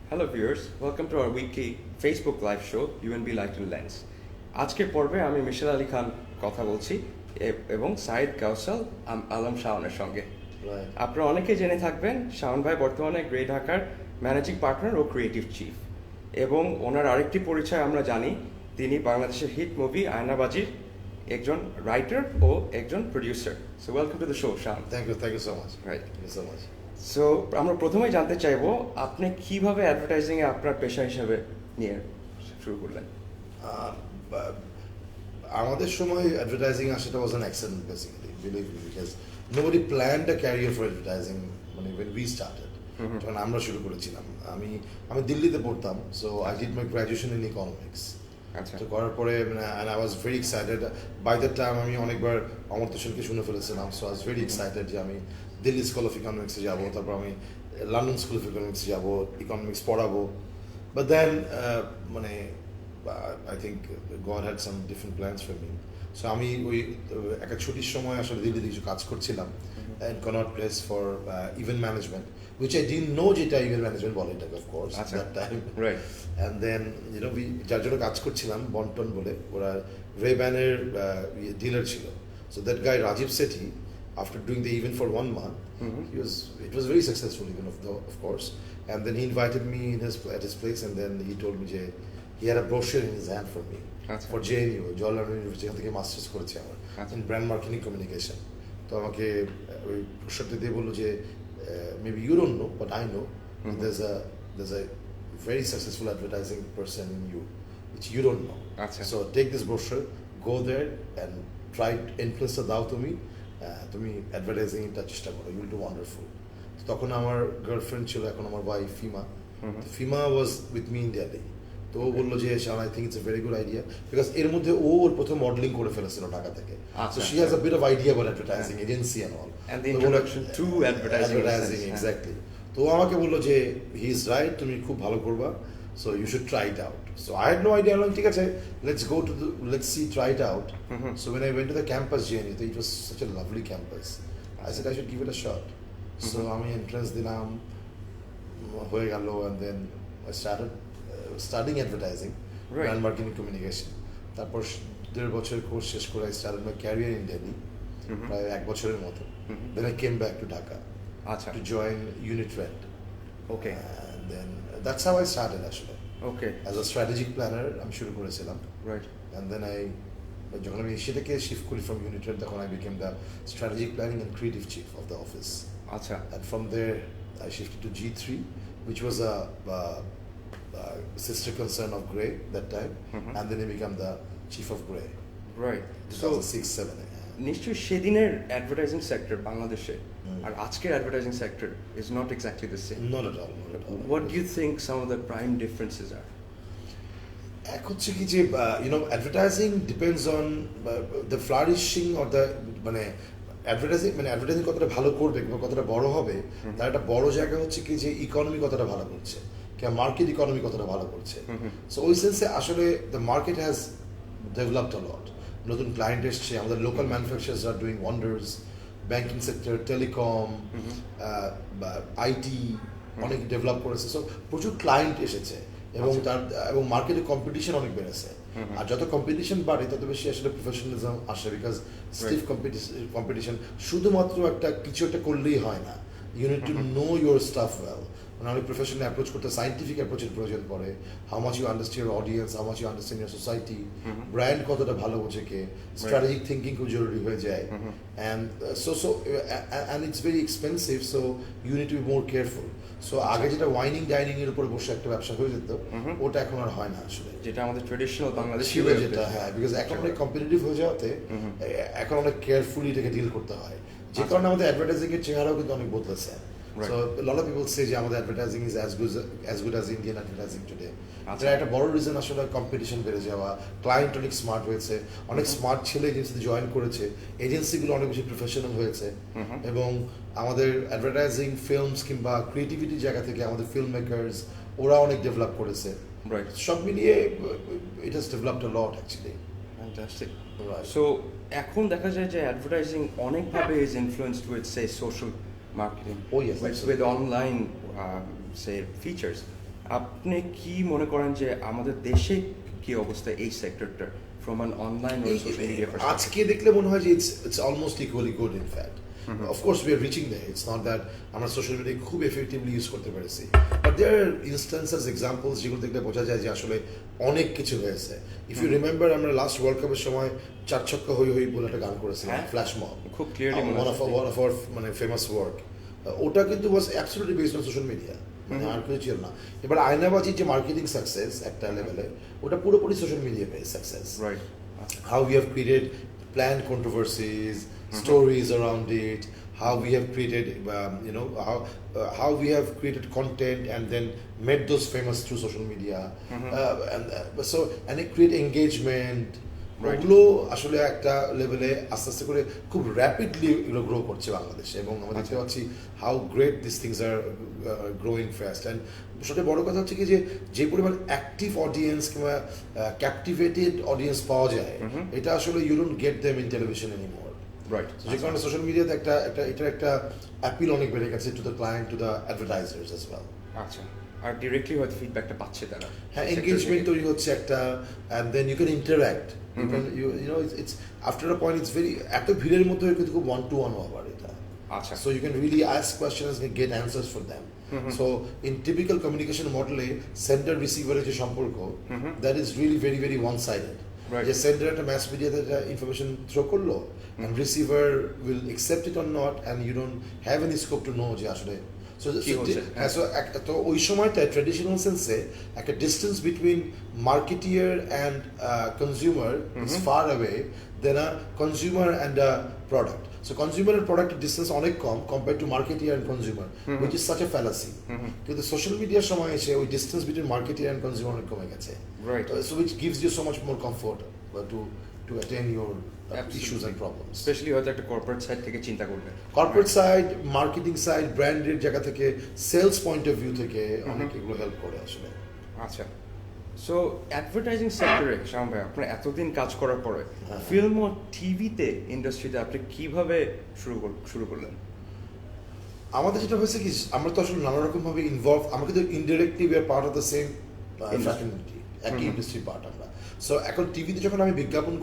Hello viewers, welcome to our weekly Facebook live show UNB Light Lens. আজকের পর্বে আমি মিশেল আলী খান কথা বলছি এবং সাইদ গাউসাল আলম শাওনের সঙ্গে। আপনারা অনেকে জেনে থাকবেন শাওন ভাই বর্তমানে গ্রে ঢাকার ম্যানেজিং পার্টনার ও ক্রিয়েটিভ চিফ, এবং ওনার আরেকটি পরিচয় আমরা জানি, তিনি বাংলাদেশের হিট মুভি আয়নাবাজির একজন রাইটার ও একজন producer. So welcome to the show Shawon. Thank you so much. Right, thank you so much. So আমরা প্রথমেই জানতে চাইবো আপনি কিভাবে অ্যাডভার্টাইজিংয়ে আপনার পেশা হিসেবে নিয়ে শুরু করলেন? আমাদের সময় অ্যাডভার্টাইজিং সেটা was an accident basically, believe me, because nobody planned a career for advertising মানে when we started, যখন আমরা শুরু করেছিলাম। আমি দিল্লিতে পড়তাম, so I did my graduation in economics. আচ্ছা, তো করার পরে and I was very excited. By that time আমি অনেকবার অমর্ত্য সেনকে শুনে ফেলেছিলাম, so I was very excited যে আমি দিল্লি স্কুল অফ ইকোনমিক্সে যাবো, তারপর আমি লন্ডন স্কুল অফ ইকোনমিক্সে যাবো, ইকোনমিক্স পড়াবো। বাট দেন মানে I think God had some different plans for me. So আমি ওই একটা ছুটির সময় আসলে দিল্লিতে কিছু কাজ করছিলাম in Connaught Place for event management, which I didn't know যেটা event management বলে এটাকে, of course, at that time. Right. And then, you know, যার জন্য কাজ করছিলাম বন্টন বলে, ওরা রেব্যানের ডিলার ছিল। So that guy Rajiv Sethi, after doing the event for 1 month, it was very successful even of course. And then he invited me at his place, and then he told me he had a brochure in his hand for me, for JNU, Jawaharlal University, যেখান থেকে masters করেছি আমার, in brand marketing communication. তো আমাকে ওই প্রশ্নটা দিয়ে বললো যে maybe you don't know, but I know there's a very successful advertising person in you which you don't know. So take this brochure, go there and try to influence দাও তুমি advertising এটা চেষ্টা করো, you will do wonderful. তখন আমার girlfriend ছিল, এখন আমার ওয়াইফ ফিমা was with me in Delhi. তো ও বললো যে Shaon, I think it's a very good idea, because এর মধ্যে ওর প্রথম মডেলিং করে ফেলেছিল ঢাকা থেকে। So she has a bit of idea about advertising agency and all, and the introduction to advertising exactly. তো আমাকে বললো যে হি ইজ রাইট, তুমি খুব ভালো করবা, so you should try it out. So I had no idea, ঠিক আছে, let's see, try it out. So when I went to the campus JNU, it was such a lovely campus. I said I should give it a shot. So আমি entrance দিলাম, হয়ে গেল, and then I started studying advertising, brand marketing communication. তারপর 1.5 বছর course শেষ করে I started my career in Delhi, প্রায় 1 বছরের মতো। Then I came back to Dhaka to join Unit Trend. Okay. And then that's how I started actually. Okay. As a strategic planner আমি শুরু করেছিলাম। Right. And then যখন আমি সেটাকে shift করি from Unit Trend, তখন I became the strategic planning and creative chief of the office. আচ্ছা। And from there I shifted to G3, which was a sister concern of Grey that time, and then I became the chief of Grey. Right. 2006-07. নিশ্চয়ই সেদিনের advertising sector বাংলাদেশে আর আজকের advertising sector is not exactly the same. Not at all. What do you think some of the prime differences are? এক হচ্ছে কি যে advertising depends on the flourishing or the advertising কতটা ভালো করবে কিংবা কতটা বড় হবে, তার একটা বড় জায়গা হচ্ছে কি যে ইকোনমি কতটা ভালো করছে, কিংবা মার্কেট ইকোনমি কতটা ভালো করছে। সো ওই সেন্সে আসলে দ্য মার্কেট হ্যাজ ডেভেলপড আ লট, নতুন ক্লায়েন্ট এসছে, আমাদের local manufacturers are doing wonders, banking sector, telecom, IT অনেক ডেভেলপ করেছে। সো প্রচুর ক্লায়েন্ট এসেছে এবং মার্কেটে কম্পিটিশন অনেক বেড়েছে। আর যত কম্পিটিশন বাড়ে তত বেশি আসলে প্রফেশনালিজম আসে, বিকজ স্টিফ কম্পিটিশন শুধুমাত্র কিছু একটা করলেই হয় না, you need to know your stuff well. মানে অনেক প্রফেশনাল অ্যাপ্রোচ করতে সাইন্টিফিক অ্যাপ্রোচের প্রয়োজন পড়ে। How much you understand your audience, how much you understand your society, brand কতটা ভালো বোঝে কে, স্ট্র্যাটেজিক থিঙ্কিং খুব জরুরি হয়ে যায়। And it's very expensive, so you need to be more careful. So আগে যেটা ওয়াইনিং ডাইনিং এর উপর বসে একটা ব্যবসা হয়ে যেত, ওটা এখন আর হয় না আসলে, যেটা আমাদের ট্রেডিশনাল বাংলাদেশ ছিল যেটা। হ্যাঁ, বিকজ এখন অনেক কম্পিটিটিভ হয়ে যাওয়াতে এখন অনেক কেয়ারফুলি এটাকে ডিল করতে হয়, যে কারণে আমাদের অ্যাডভার্টাইজিং এর চেহারাও কিন্তু অনেক বদলেছে। So a lot of people say যে আমাদের advertising is as good as Indian advertising today. এটা একটা বড় রিজন আসলে কম্পিটিশন বেড়ে যাওয়া, ক্লায়েন্ট অনেক স্মার্ট হয়েছে, অনেক স্মার্ট ছেলে এজেন্সিতে জয়েন করেছে, এজেন্সিগুলো অনেক বেশি প্রফেশনাল হয়েছে, এবং আমাদের অ্যাডভার্টাইজিং ফিল্মস কিংবা ক্রিয়েটিভিটির জায়গা থেকে আমাদের ফিল্ম মেকার্স ওরা অনেক ডেভেলপ করেছে। সব মিলিয়ে it has developed a lot actually. Fantastic. So এখন দেখা যায় যে অ্যাডভার্টাইজিং অনেকভাবে is influenced with say social marketing, oh yes, with online say features. আপনি কি মনে করেন যে আমাদের দেশে কি অবস্থা এই সেক্টরটার from an online or social media আজকে দেখলে মনে হয় যে it's almost equally good in fact of course we are reaching there, it's not that আমরা সোশ্যাল মিডিয়া খুব এফেক্টিভলি ইউজ করতে পেরেছি, but there are instances examples যেগুলো দেখলে বোঝা যায় যে আসলে অনেক কিছু হয়েছে। ইফ ইউ রিমেম্বার আমরা লাস্ট ওয়ার্ল্ড কাপের সময় চার ছক্কা হই হই বলে একটা গান করেছিলাম, ফ্ল্যাশ মব, খুব ক্লিয়ারলি ওয়ান অফ আওয়ার মানে ফেমাস ওয়ার্ক, ওটা কিন্তু ওয়াজ absolutely based on social media, মানে আর কিছু ছিল না। এবার আয়নাবাজির যে মার্কেটিং সাকসেস একটা লেভেলে, ওটা পুরোপুরি social media based success. Right, how we have created planned controversies, stories around it, how we have created, how we have created content and then made those famous through social media, and it create engagement. ওগুলো আসলে একটা লেভেলে আস্তে আস্তে করে খুব rapidly এগুলো grow করছে বাংলাদেশে, এবং আমরা দেখতে পাচ্ছি how great this things are growing fast. And সবচেয়ে বড় কথা হচ্ছে কি যে পরিমাণ অ্যাক্টিভ অডিয়েন্স কিংবা ক্যাপটিভেটেড অডিয়েন্স পাওয়া যায়, এটা আসলে you don't get them in television anymore. Right, যে কারণে সোশ্যাল মিডিয়াতে এটার একটা অ্যাপিল অনেক বেড়ে গেছে to the client, to the advertisers as well. আচ্ছা, আর ডিরেক্টলি হয়তো ফিডব্যাকটা পাচ্ছে তারা, হ্যাঁ, এনগেজমেন্ট তৈরি হচ্ছে একটা, and then you can interact, you know it's after a point it's very, এত ভিড়ের মধ্যে কিন্তু খুব ওয়ান টু ওয়ান আবার এটা। আচ্ছা, so you can really ask questions and get answers for them. So in typical communication model sender receiver যে সম্পর্ক, that is really very very one sided. যে sender একটা mass media তে information throw করলো, and receiver will accept it or not, and you don't have any scope to know যে আসলে তো ওই সময়টা ট্রেডিশনাল সেন্সে একটা distance between marketer and consumer is far away than a consumer and a product. So consumer and প্রোডাক্টের distance অনেক কম compare to marketer and consumer, which is such a fallacy. কিন্তু সোশ্যাল মিডিয়ার সময় এসে ওই distance between marketer and consumer অনেক কমে গেছে, so which gives you so much more comfort to attain your issues and problems. Specially হয়তো একটা কর্পোরেট সাইড থেকে চিন্তা করবে, কর্পোরেট সাইড, মার্কেটিং সাইড, ব্র্যান্ডের জায়গা থেকে, সেলস পয়েন্ট অফ ভিউ থেকে অনেক এগুলো হেল্প করে আসলে। আচ্ছা, সো অ্যাডভার্টাইজিং সেক্টরে শাওন ভাই আপনার এতদিন কাজ করার পরে ফিল্ম ও টিভিতে ইন্ডাস্ট্রিতে আপনি কিভাবে শুরু করলেন? আমাদের যেটা হয়েছে কি, আমরা তো আসলে নানা রকম ভাবে ইনভলভ, আমরা কিন্তু indirectly we are part of the same fraternity, একই ইন্ডাস্ট্রি পার্ট আমরা। সো এখন টিভিতে যখন আমি বিজ্ঞাপন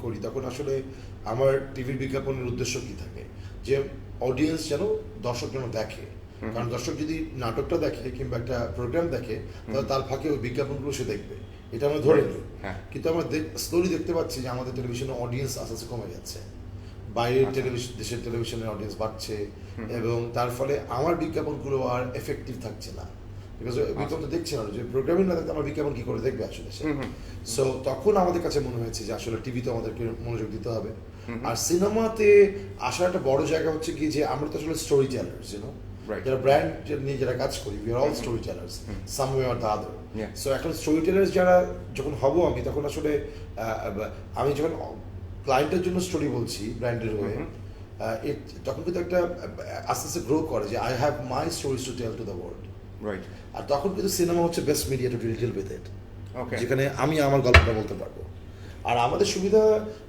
করি, তখন আসলে আমার টিভির বিজ্ঞাপনের উদ্দেশ্য কি থাকে, যে অডিয়েন্স যেন, দর্শক যেন দেখে, কারণ দর্শক যদি নাটকটা দেখে কিংবা একটা প্রোগ্রাম দেখে, তাহলে তার ফাঁকে ওই বিজ্ঞাপনগুলো সে দেখবে, এটা আমরা ধরে নিই। কিন্তু আমরা স্লোলি দেখতে পাচ্ছি যে আমাদের টেলিভিশনের অডিয়েন্স আস্তে আস্তে কমে যাচ্ছে, বাইরের দেশের টেলিভিশনের অডিয়েন্স বাড়ছে, এবং তার ফলে আমার বিজ্ঞাপনগুলো আর এফেক্টিভ থাকছে না, বিকজ বিজ্ঞাপন তো দেখছে না, যে প্রোগ্রামিং না থাকতে আমার বিজ্ঞাপন কি করে দেখবে আসলে। সো তখন আমাদের কাছে মনে হয়েছে যে আসলে টিভিতে আমাদেরকে মনোযোগ দিতে হবে। আর সিনেমাতে আসার একটা বড় জায়গা হচ্ছে কি, যে আমরা তো আসলে স্টোরি টেলার্স, যারা ব্র্যান্ড নিয়ে যারা কাজ করি, we are all story tailors some way or the other. So এখন স্টোরি টেলার্স যারা যখন হব আমি, তখন আসলে আমি যখন ক্লায়েন্টের জন্য স্টোরি বলছি ব্র্যান্ডের হয়ে, তখন কিন্তু একটা আস্তে আস্তে গ্রো করে যে I have my stories to tell to the world. আর তখন কিন্তু সিনেমা হচ্ছে best media to deal with it, যেখানে আমি আমার গল্পটা বলতে পারবো। আর আমাদের সুবিধা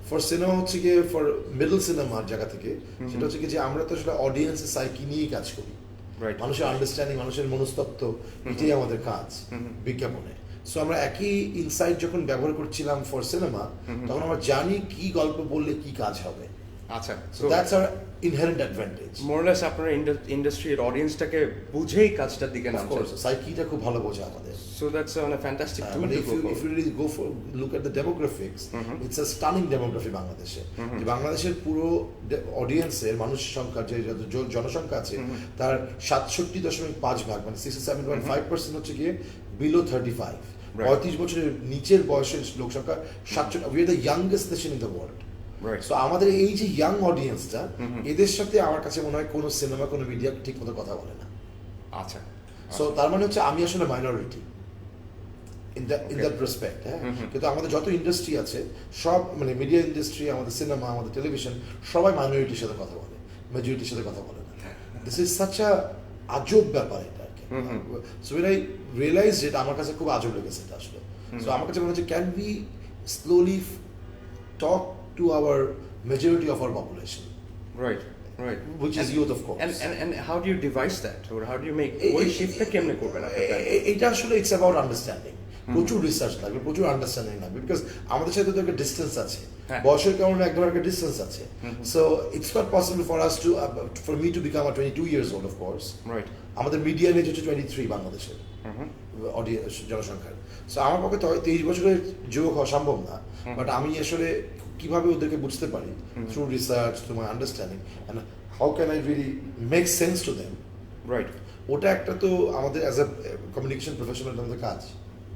ফর সিনেমা হচ্ছে গিয়ে, ফর মিডল সিনেমার জায়গা থেকে, সেটা হচ্ছে কি যে আমরা তো আসলে অডিয়েন্সের সাইকি নিয়েই কাজ করি, মানুষের আন্ডারস্ট্যান্ডিং, মানুষের মনস্তত্ত্ব, এটাই আমাদের কাজ বিজ্ঞাপনে। সো আমরা একই ইনসাইট যখন ব্যবহার করছিলাম ফর সিনেমা, তখন আমরা জানি কি গল্প বললে কি কাজ হবে। আচ্ছা, so that's our inherent advantage. More or less আপনারা ইন্ডাস্ট্রির অডিয়েন্সটাকে বুঝেই কাজটার দিকে নামছেন, সাইকিটা খুব ভালো বোঝে আমাদের। So that's a fantastic tool to go for. If you really go for look at the demographics, it's a stunning demography বাংলাদেশে। যে বাংলাদেশের পুরো অডিয়েন্সের মানুষের সংখ্যা, যে জনসংখ্যা আছে, তার 67.5%, মানে 67.5% হচ্ছে গিয়ে বিলো 35, 35 বছরের নিচের বয়সের লোক সংখ্যা 67। We are the youngest nation in the world. So আমাদের এই যে ইয়াং অডিয়েন্সটা, এদের সাথে আমার কাছে মনে হয় কোনো সিনেমা, কোনো মিডিয়া ঠিক মতো কথা বলে না। আচ্ছা, সো তার মানে হচ্ছে আমি আসলে মাইনরিটি ইন দ্যাট রেসপেক্ট। হ্যাঁ, কিন্তু আমাদের যত ইন্ডাস্ট্রি আছে সব, মানে মিডিয়া ইন্ডাস্ট্রি, আমাদের সিনেমা, আমাদের টেলিভিশন, সবাই মাইনরিটির সাথে কথা বলে, মেজরিটির সাথে কথা বলে না। দিস ইজ সাচ আ আজব ব্যাপার এটা আর কি। So when I realized it, আমার কাছে খুব আজব লেগেছে এটা আসলে। সো আমার কাছে মনে হচ্ছে, can we slowly talk to our majority of our population, Right. which is youth of course. And how do you devise that, or how do you make ওই শিফটটা কেমনে করবেন আপনারা? এটা আসলে ইটস অ্যাবাউট আন্ডারস্ট্যান্ডিং। প্রচুর রিসার্চ লাগবে, প্রচুর understanding লাগবে, বিকজ আমাদের সাথে তো একটা ডিস্টেন্স আছে, বয়সের কারণে একদম একটা ডিস্টেন্স আছে। So it's not possible for us to for me to become 22 years old, of course. Right. আমাদের মিডিয়ান এজ হচ্ছে 23 বাংলাদেশের জনসংখ্যার। সো আমার পক্ষে তো 23 বছরের যুবক হওয়া সম্ভব না, বাট আমি আসলে কিভাবে ওদেরকে বুঝতে পারি through research, through my understanding, and how can I really make sense to them. Right. ওটা একটা তো আমাদের অ্যাজ আ কমিউনিকেশন প্রফেশনাল আমাদের কাজ।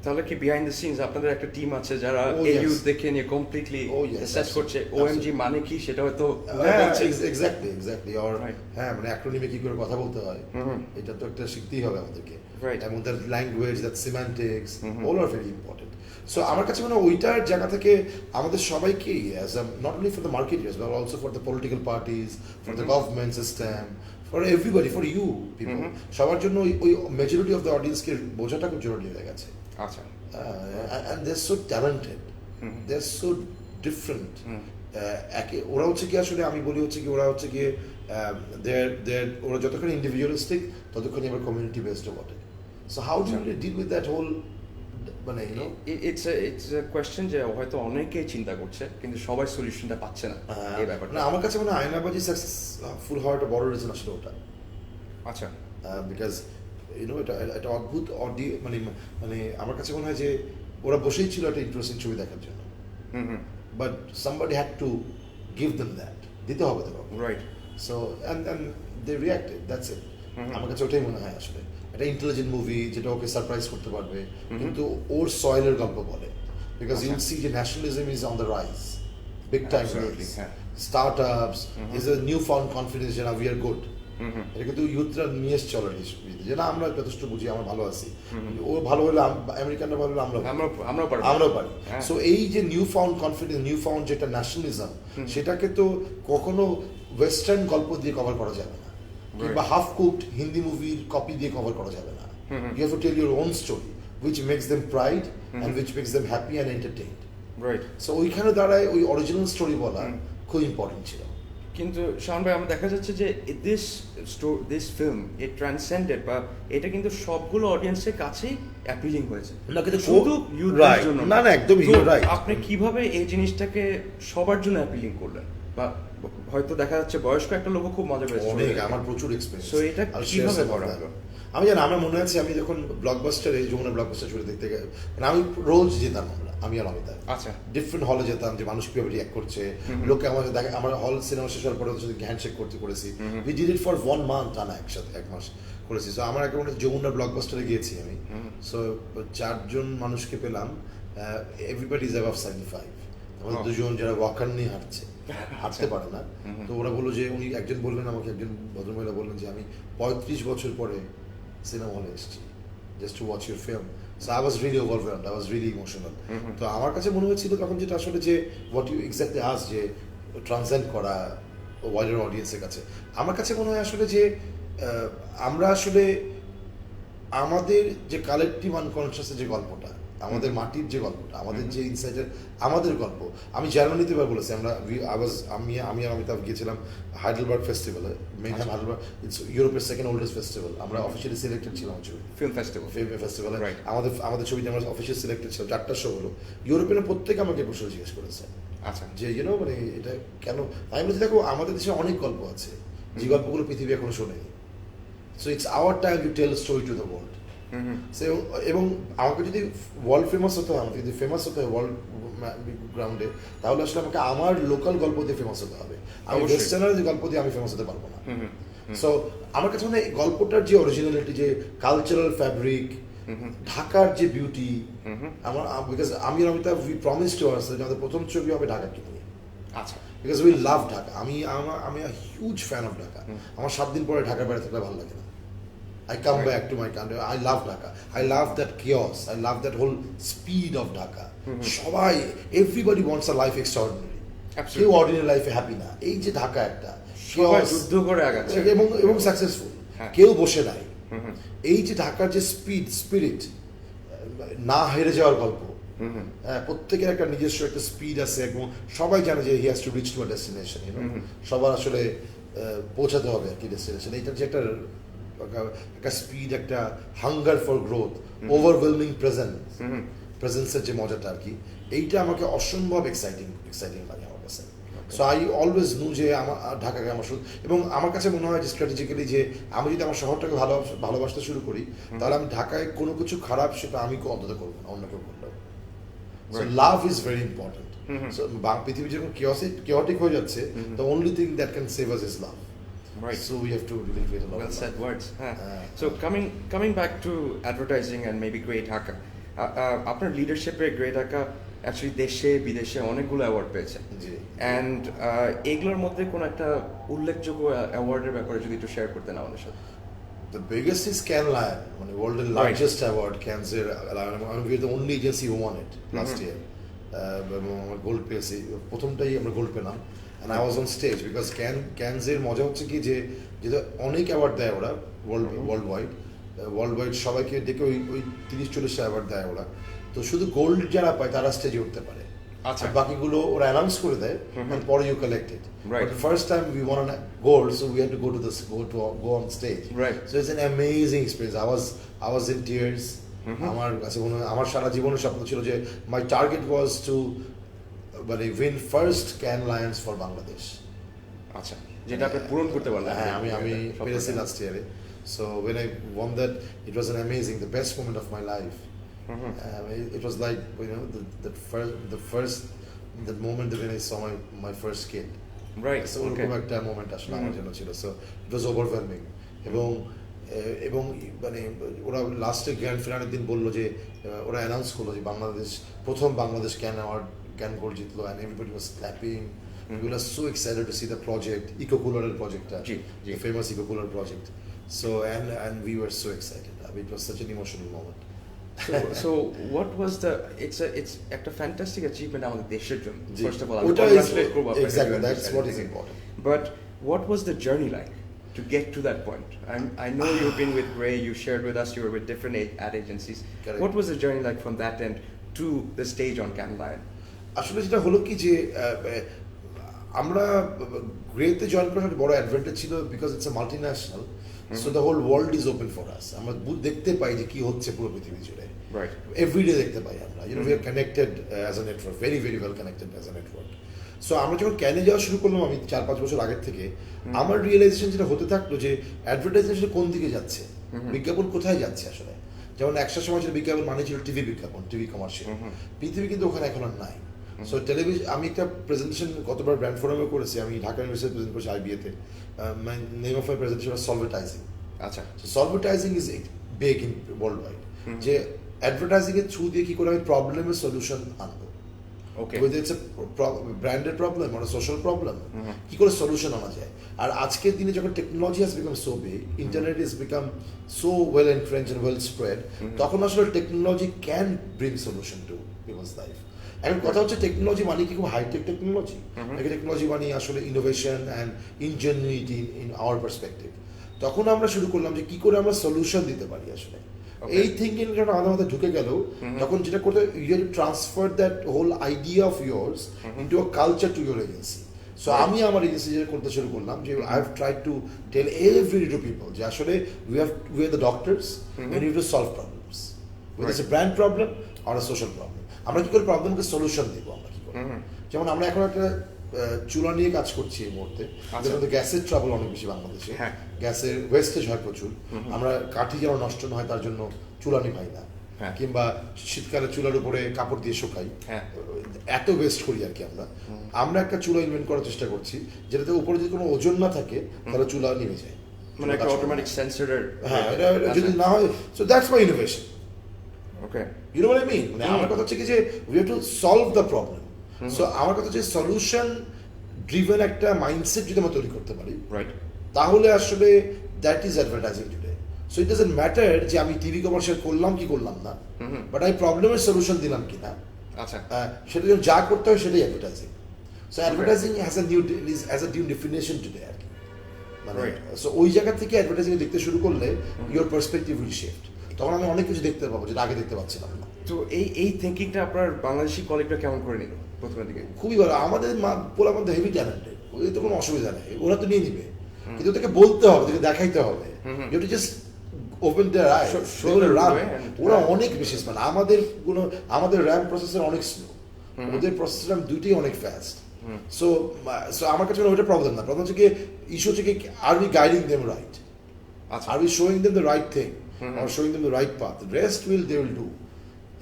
তাহলে কি বিহাইন্ড দ্য সিনস আপনাদের একটা টিম আছে যারা এই ইউথ দেখে নিয়ে কমপ্লিটলি অ্যাসেস করছে ওএমজি মানে কি সেটা হয়তো এক্স্যাক্টলি অর হ্যাঁ মানে অ্যাক্রোনিমে কি করে কথা বলতে হয় এটা তো একটা শিখতেই হবে আমাদেরকে, এবং that language, that semantics, all are very important. So আমার কাছে মনে হয় ওইটার জায়গা থেকে আমাদের সবাইকেই as not only for the marketers but also for the political parties, for the government system, for everybody, for you people, সবার জন্য ওই মেজরিটি অফ দ্য অডিয়েন্সকে বোঝাটা খুব জরুরি হয়ে গেছে। আচ্ছা। And they're so talented, they're so different. ওরা হচ্ছে কি আসলে আমি বলি হচ্ছে কি ওরা হচ্ছে কি ওরা যতক্ষণ ইন্ডিভিজুয়ালিস্টিক ততক্ষণই আবার কমিউনিটি বেসডও বটে। So how do you deal with that whole, মানে you know it's a question যে হয়তো অনেকেই চিন্তা করছে কিন্তু সবাই সলিউশনটা পাচ্ছে না এই ব্যাপারটা। না আমার কাছে মনে হয় আয়নাবাজি সাকসেসফুল হওয়ার একটা বড় রিজন আসলে ওটা। আচ্ছা। বিকজ ইউনো এটা অদ্ভুত মানে মানে আমার কাছে মনে হয় যে ওরা বসেই ছিল একটা ইন্টারেস্টিং ছবি দেখার জন্য, but somebody had to give them that, দিতে হবে তো। Right. So and they reacted, that's it. আমার কাছে ওটাই মনে হয় আসলে একটা ইন্টেলিজেন্ট মুভি যেটা ওকে সারপ্রাইজ করতে পারবে, কিন্তু ওর সয়েলের গল্প বলে, বিকজ ইউ সি যে nationalism is on the rise, big time startups, is a new found confidence যে না উই আর গুড। এটা কিন্তু ইউথরা নিয়ে এসছে অলরেডি, যে না আমরা যথেষ্ট বুঝি, আমরা ভালো আছি, ও ভালো হলে আমেরিকানরা ভালো হলে আমরাও পারি। সো এই যে new found confidence, new found যেটা ন্যাশনালিজম, সেটাকে তো কখনো ওয়েস্টার্ন গল্প দিয়ে কভার করা যাবে না, কিংবা হাফ কুকড হিন্দি মুভির কপি দিয়ে কভার করা যাবে না। You have to tell your own story which makes them pride and which makes them happy and entertained. Right. So ওইখানে দাঁড়ায় ওই অরিজিনাল স্টোরি বলা খুব ইম্পর্টেন্ট ছিল। কিন্তু শাওন ভাই, আমার দেখা যাচ্ছে যে দিস ফিল্ম ইট ট্রান্সেন্ডেড, বা এটা কিন্তু সবগুলো অডিয়েন্সের কাছেই অ্যাপিলিং হয়েছে, না কিন্তু শুধু ইউথদের জন্য না। না একদমই রাইট। আপনি কিভাবে এই জিনিসটাকে সবার জন্য অ্যাপিলিং করলেন? বা হয়তো দেখা যাচ্ছে বয়স্ক একটা লোক খুব মজা পেয়েছে, অনেক, আমার প্রচুর এক্সপেরিয়েন্স। সো এটা কিভাবে করা হলো? আমি জানি, আমার মনে আছে আমি যখন ব্লকবাস্টার, এই যমুনা ব্লকবাস্টার ছবি দেখতে গেলাম, মানে আমি রোজ যেতাম, আমি আর অমিতা আচ্ছা ডিফারেন্ট হলে যেতাম, যে মানুষ কিভাবে রিঅ্যাক্ট করছে, লোকে আমাদের দেখে, আমরা হল সিনেমা শেষ হওয়ার পরে ওদের সাথে হ্যান্ডশেক করতে করেছি, we did it for 1 month টানা, একসাথে 1 মাস করেছি। সো আমার একটা মনে যমুনা ব্লকবাস্টারে গিয়েছি আমি, সো 4 জন মানুষকে পেলাম, এভরিবডি ইজ অ্যাবাভ 75, আমাদের 2 জন যারা ওয়াকার নিয়ে হাঁটতে পারে না। তো ওরা বললো যে উনি একজন বললেন আমাকে, একজন ভদ্রমহিলা বললেন যে আমি 35 বছর পরে সিনেমা হলে এসেছি just to watch your film. So I was really overwhelmed, I was really emotional. তো আমার কাছে মনে হয়েছিল তখন যেটা আসলে যে হোয়াট ইউ এক্স্যাক্টলি আস, যে ট্রান্সেন্ড করা ওয়াইডার অডিয়েন্সের কাছে, আমার কাছে মনে হয় আসলে যে আমরা আসলে আমাদের যে কালেকটিভ আনকনসিয়াসের যে গল্পটা, আমাদের মাটির যে গল্পটা, আমাদের যে ইনসাইডের আমাদের গল্প, আমি জার্মানিতে এবার বলেছি, আমি আর অমিতাভ গিয়েছিলাম হাইডেলবার্গ ফেস্টিভ্যালে, মেনহাম হাইডেলবার্গ, ইটস ইউরোপের সেকেন্ড ওল্ডেস্ট ফেস্টিভ্যাল। আমরা অফিসিয়ালি সিলেক্টেড ছিলাম ছবি, ফিল্ম ফেস্টিভ্যালে আমাদের ছবিতে আমরা অফিসিয়ালি সিলেক্টেড ছিলাম। 4টা শো হলো, ইউরোপিয়ান প্রত্যেকে আমাকে প্রশ্ন জিজ্ঞেস করেছে, আচ্ছা যে ইউনো মানে এটা কেন। আমি বলছি দেখো, আমাদের দেশে অনেক গল্প আছে যে গল্পগুলো পৃথিবী এখনো শোনেনি। So it's our time to tell story to the world. এবং আমাকে যদি ওয়ার্ল্ড ফেমাস হতে হয়, আমাকে যদি ফেমাস হতে হয় ওয়ার্ল্ড গ্রাউন্ডে, তাহলে আসলে আমাকে আমার লোকাল গল্প দিয়ে ফেমাস হতে হবে। আমি ওয়েস্টার্নার যে গল্প দিয়ে আমি ফেমাস হতে পারবো না। সো আমার কাছে মনে হয় গল্পটার যে অরিজিনালিটি, যে কালচারাল ফ্যাব্রিক, ঢাকার যে বিউটি, আমার বিকজ আমি আর Amitabh we promise to ourselves যে আমাদের প্রথম ছবি হবে ঢাকাকে নিয়ে। আচ্ছা, বিকজ উই লাভ ঢাকা। আমি হিউজ ফ্যান অফ ঢাকা। আমার 7 দিন পরে ঢাকার বাইরে থাকলে ভালো লাগে না। I come back to my country. I love Dhaka. I love that chaos. I love that whole speed of Dhaka. সবাই, everybody wants a life extraordinary. কেউ অর্ডিনারি লাইফে হ্যাপি না। এই যে ঢাকা একটা যুদ্ধ করে আগাচ্ছে এবং সাকসেসফুল, কেউ বসে নাই। এই যে ঢাকার যে স্পিরিট, না হেরে যাওয়ার গল্প, প্রত্যেকের একটা নিজস্ব একটা স্পিড আছে, এবং সবাই জানে যে he has to reach to a destination. সবার আসলে পৌঁছাতে হবে আর কি ডেস্টিনেশন। এইটার যে একটা স্পিড, একটা হাঙ্গার ফর গ্রোথ, ওভারওয়েলমিং প্রেজেন্সের যে মজাটা আর কি, এইটা আমাকে অসম্ভব এক্সাইটিং লাগে আমার কাছে। সো আই অলওয়েজ নু যে আমার ঢাকাকে আমার এবং আমার কাছে মনে হয় যে স্ট্র্যাটেজিক্যালি যে আমি যদি আমার শহরটাকে ভালোবাসতে শুরু করি, তাহলে আমি ঢাকায় কোনো কিছু খারাপ সেটা আমি অন্তত করবো না, অন্য কেউ করলেও। So love is very important. So পৃথিবী যখন chaotic হয়ে যাচ্ছে, the only thing that can save us is love. Right. So we have to really create a lot of Well said love. words. So coming back to advertising and maybe Great Dhaka, আপনার লিডারশিপে great Dhaka actually দেশে বিদেশে অনেকগুলো award পেয়েছে, and এগুলোর মধ্যে কোনো একটা উল্লেখযোগ্য অ্যাওয়ার্ডের ব্যাপারে যদি একটু শেয়ার করতেন আমাদের সাথে। The biggest is Cannes Lion, the world's largest award, Cannes Lion. We're the only agency who won it last year. আমরা গোল্ড পেয়েছি, প্রথমটাই আমরা গোল্ড পেলাম, and I was on stage because Cannes এর মজা হচ্ছে কি যে যেটা অনেক অ্যাওয়ার্ড দেয় ওরা ওয়ার্ল্ড ওয়াইড সবাইকে ডেকে ওই 30-40টা অ্যাওয়ার্ড দেয় ওরা, তো শুধু গোল্ড যারা পায় তারা স্টেজে উঠতে পারে, আচ্ছা, বাকিগুলো ওরা অ্যানাউন্স করে দেয়, and পরে you collect it. But the first time we won a gold, so we had to go on stage. Right. So it's an amazing experience. I was in tears. আমার সারা জীবনের স্বপ্ন ছিল যে my target was to win first Cannes Lions for Bangladesh. আচ্ছা, যেটা আপনি পূরণ করতে পারলেন। হ্যাঁ, আমি পেরেছি লাস্ট ইয়ারে। So when I won that, it was the best moment of my life. It was like, the moment when I saw my first kid. Right. So ওরকম একটা মোমেন্ট আসলে আমার জন্য ছিল। So it was overwhelming. এবং মানে ওরা লাস্টে গ্র্যান্ড ফিনালের দিন বললো যে ওরা অ্যানাউন্স করলো যে প্রথম বাংলাদেশ ক্যান গোল্ড জিতলো, and everybody was clapping. We were so excited to see the project, eco-cooler project, the famous eco-cooler project. So and we were so excited. I mean, it was such an emotional moment. So what was it's একটা fantastic achievement আমাদের দেশের জন্য, first of all. Exactly, that's what is important. But what was the journey like to get to that point? I know you've been with Gray, you shared with us you were with different ad agencies. Correct. What was the journey like from that end to the stage on Cannes Lion? আসলে যেটা হলো কি যে আমরা গ্রেতে join করার একটা বড় advantage ছিল, because it's a multinational, so the whole world is open for us. আমরা দেখতে পাই যে কি হচ্ছে পুরো পৃথিবী জুড়ে, এভরিডে দেখতে পাই আমরা, we are connected as a network, very very well connected as a network. So আমরা যখন ক্যানে যাওয়া শুরু করলাম, আমি 4-5 বছর আগের থেকে, আমার রিয়েলাইজেশন যেটা হতে থাকলো যে অ্যাডভার্টাইজমেন্ট কোন দিকে যাচ্ছে, বিজ্ঞাপন কোথায় যাচ্ছে আসলে। যেমন একটা সময় ছিল বিজ্ঞাপন মানে ছিল টিভি বিজ্ঞাপন, টিভি কমার্শিয়াল, পৃথিবী কিন্তু ওখানে এখন আর নাই। সো টেলিভিশন, আমি একটা প্রেজেন্টেশন গতবার ব্র্যান্ড ফোরামে করেছি, আমি ঢাকা ইউনিভার্সিটি প্রেজেন্ট করেছি আইবিএতে, my name of my presentation was subvertising. আচ্ছা, so subvertising is big in world wide, যে অ্যাডভার্টাইজিং এর থ্রু দিয়ে কি করে আমি প্রবলেমের সলিউশন আনবো, whether it's a branded problem or a social problem, কি করে সলিউশন আনা যায়। আর আজকের দিনে যখন technology has become so big, internet has become so well entrenched and well spread, তখন আসলে technology can bring solution to people's life. এখন কথা হচ্ছে টেকনোলজি মানে কি খুব হাইটেক টেকনোলজি, নাকি টেকনোলজি মানে আসলে innovation and Ingenuity in our perspective. তখন আমরা শুরু করলাম যে কি করে আমরা সলিউশন দিতে পারি আসলে। এই থিঙ্কিং যখন আমাদের মধ্যে ঢুকে গেল, তখন যেটা করতে you have to transfer that whole idea of years into a culture to your agency. So আমি আমার এজেন্সি যেটা করতে শুরু করলাম যে I have tried to tell every to people যে আসলে we are the doctors and you to solve problems, whether it's a brand problem or a social problem. আমরা কি করে প্রবলেমকে সলিউশন দিব, আমরা কি করে। যেমন আমরা এখন একটা চুলা নিয়ে কাজ করছি এই মুহূর্তে, গ্যাসের ট্রাবল অনেক বেশি বাংলাদেশে, গ্যাসের ওয়েস্টেজ হয় প্রচুর, আমরা কাঠি যেন নষ্ট না হয় তার জন্য চুলা নিভাই না, কিংবা শীতকালে চুলার উপরে কাপড় দিয়ে শুকাই, এত ওয়েস্ট করি আর কি। আমরা একটা চুলা ইনভেন্ট করার চেষ্টা করছি যেটাতে উপরে যদি কোনো ওজন না থাকে তাহলে চুলা নিভে যায়, মানে একটা অটোমেটিক সেন্সরের। হ্যাঁ, এটা যদি না হয়, so that's my innovation. Okay. You know what I mean? মানে আমার কথা হচ্ছে কি যে we have to solve the problem. So আমার কথা হচ্ছে solution driven একটা মাইন্ডসেট যদি আমরা তৈরি করতে পারি, তাহলে আসলে that is advertising today. So it doesn't matter যে আমি টিভি কমার্শিয়াল করলাম কি করলাম না, বাট আমি প্রবলেমের সলিউশন দিলাম কিনা, আচ্ছা, সেটা যা করতে হয় সেটাই advertising. So advertising has a new definition today আর কি। মানে সো ওই জায়গা থেকে অ্যাডভার্টাইজিং দেখতে শুরু করলে your perspective will shift. তখন আমি অনেক কিছু দেখতে পাবো যেটা আগে দেখতে পাচ্ছিলাম না। তো এই থিঙ্কিংটা আপনার বাংলাদেশি কলিগরা কেমন করে নিল প্রথমের দিকে? খুবই ভালো, আমাদের পোলা মধ্যে হেভি ট্যালেন্টেড, ওদের তো কোনো অসুবিধা নেই, ওরা তো নিয়ে নিবে। কিন্তু তাকে বলতে হবে, তাকে দেখাইতে হবে। You have to just open their eyes, ওরা অনেক বেশি স্মার্ট। আমাদের র্যাম প্রসেসর অনেক স্লো, ওদের প্রসেসর র্যাম দুইটাই অনেক ফাস্ট। সো আমার কাছে ওইটা প্রবলেম না। প্রবলেম হচ্ছে কি, ইস্যু হচ্ছে কি, are we guiding them right, are we showing them the right thing, are showing them the right path, rest they will do.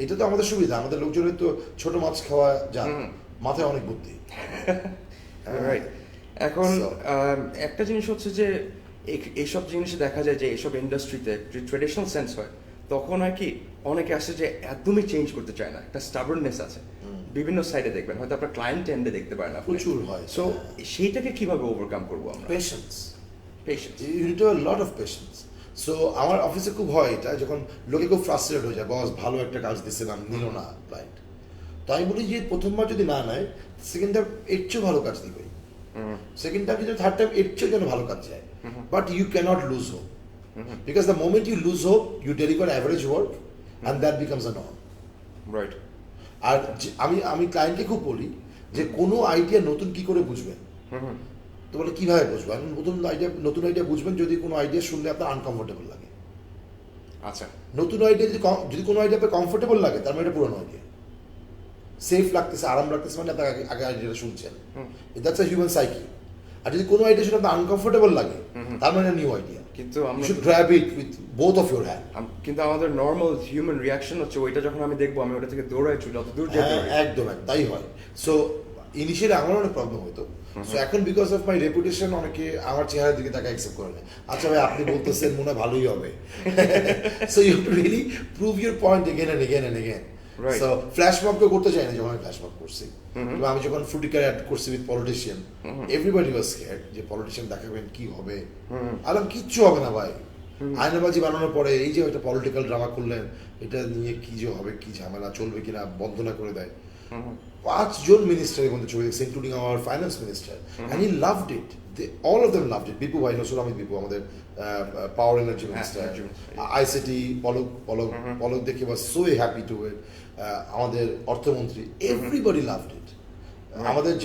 এটা তো আমাদের সুবিধা, আমাদের লোকজনের তো ছোট মাছ খাওয়া যায়, মাথায় অনেক বুদ্ধি। রাইট। এখন একটা জিনিস হচ্ছে যে এইসব জিনিসে দেখা যায় যে এইসব ইন্ডাস্ট্রিতে যে ট্রেডিশনাল সেন্স হয়, তখন আর কি অনেকে আসে যে একদমই চেঞ্জ করতে চায় না, একটা স্টাবার্ননেস আছে বিভিন্ন সাইডে দেখবেন, হয়তো আপনার ক্লায়েন্ট এন্ডে দেখতে পারেন আপনি, প্রচুর হয়। সো সেইটাকে কিভাবে ওভারকাম করবো আমরা? Patience, patience, you need to have lot of patience. So আমার অফিসে খুব হয় এটা, যখন লোকে খুব ফ্রাস্ট্রেটেড হয়ে যায়, বস ভালো একটা কাজ দিয়েছিলাম, নিল না ক্লায়েন্ট। তো আমি বলি যে প্রথমবার যদি না নেয়, সেকেন্ড টাইম এর চেয়েও ভালো কাজ দিবে, সেকেন্ড টাইম যদি থার্ড টাইম এর চেয়েও যেন ভালো কাজ যায়। But you can't lose hope, because the moment you lose hope, you deliver average work and that becomes a norm. Right. আর আমি ক্লায়েন্টকে খুব বলি যে কোনো আইডিয়া নতুন কি করে বুঝবেন, তো বলে কিভাবে বুঝবেন? নতুন আইডিয়া বুঝবেন যদি কোনো আইডিয়া শুনলে আপনার আনকমফোর্টেবল লাগে। আচ্ছা, নতুন আইডিয়া যদি কোনো আইডিয়া আপনার কমফোর্টেবল লাগে, তার মানে এটা পুরনো আইডিয়া। সেফ লাগতেছে, আরাম লাগতেছে, মানে আপনি আগে আইডিয়াটা শুনছেন, দ্যাটস আ হিউম্যান সাইকি। আর যদি কোনো আইডিয়া শুনে আপনার আনকমফোর্টেবল লাগে, তার মানে নিউ আইডিয়া। কিন্তু আমরা should grab it with both of your hand. কিন্তু আমাদের নর্মাল হিউম্যান রিয়াকশন হচ্ছে ওইটা যখন আমি দেখবো, আমি ওটা থেকে দৌড়াই চলে যত দূর যেতে পারি। একদম তাই হয়। সো ইনিশিয়ালি আমার অনেক প্রবলেম হতো। সো এখন বিকজ অফ মাই রেপুটেশন, অনেকে আমার চেহারার দিকে তাকে অ্যাকসেপ্ট করে নেয়। আচ্ছা ভাই, আপনি বলতেছেন মনে হয় ভালোই হবে। So you to really prove your point again and again and again. So flash mob কেউ করতে চাই না, যখন আমি ফ্ল্যাশ মব করছি, আমি যখন ফ্রুটিকার অ্যাড করছি with politician, everybody was scared যে পলিটিশিয়ান দেখাবেন কি হবে। আলাম কিচ্ছু হবে না ভাই, আয়নাবাজি বানানোর পরে এই যে একটা পলিটিক্যাল ড্রামা করলেন, এটা নিয়ে কি যে হবে, কি ঝামেলা চলবে কিনা বন্ধ না করে দেয়। 5 জন মিনিস্টারের মধ্যে ছবি দেখছি, including our finance minister, and he loved it. All of them loved it. Bipu ভাই, নসরুল আহমেদ বিপু, আমাদের power energy minister, ICT Palak দেখে was so happy to it. আমাদের অর্থমন্ত্রী, এভরিবডি লাভড ইট।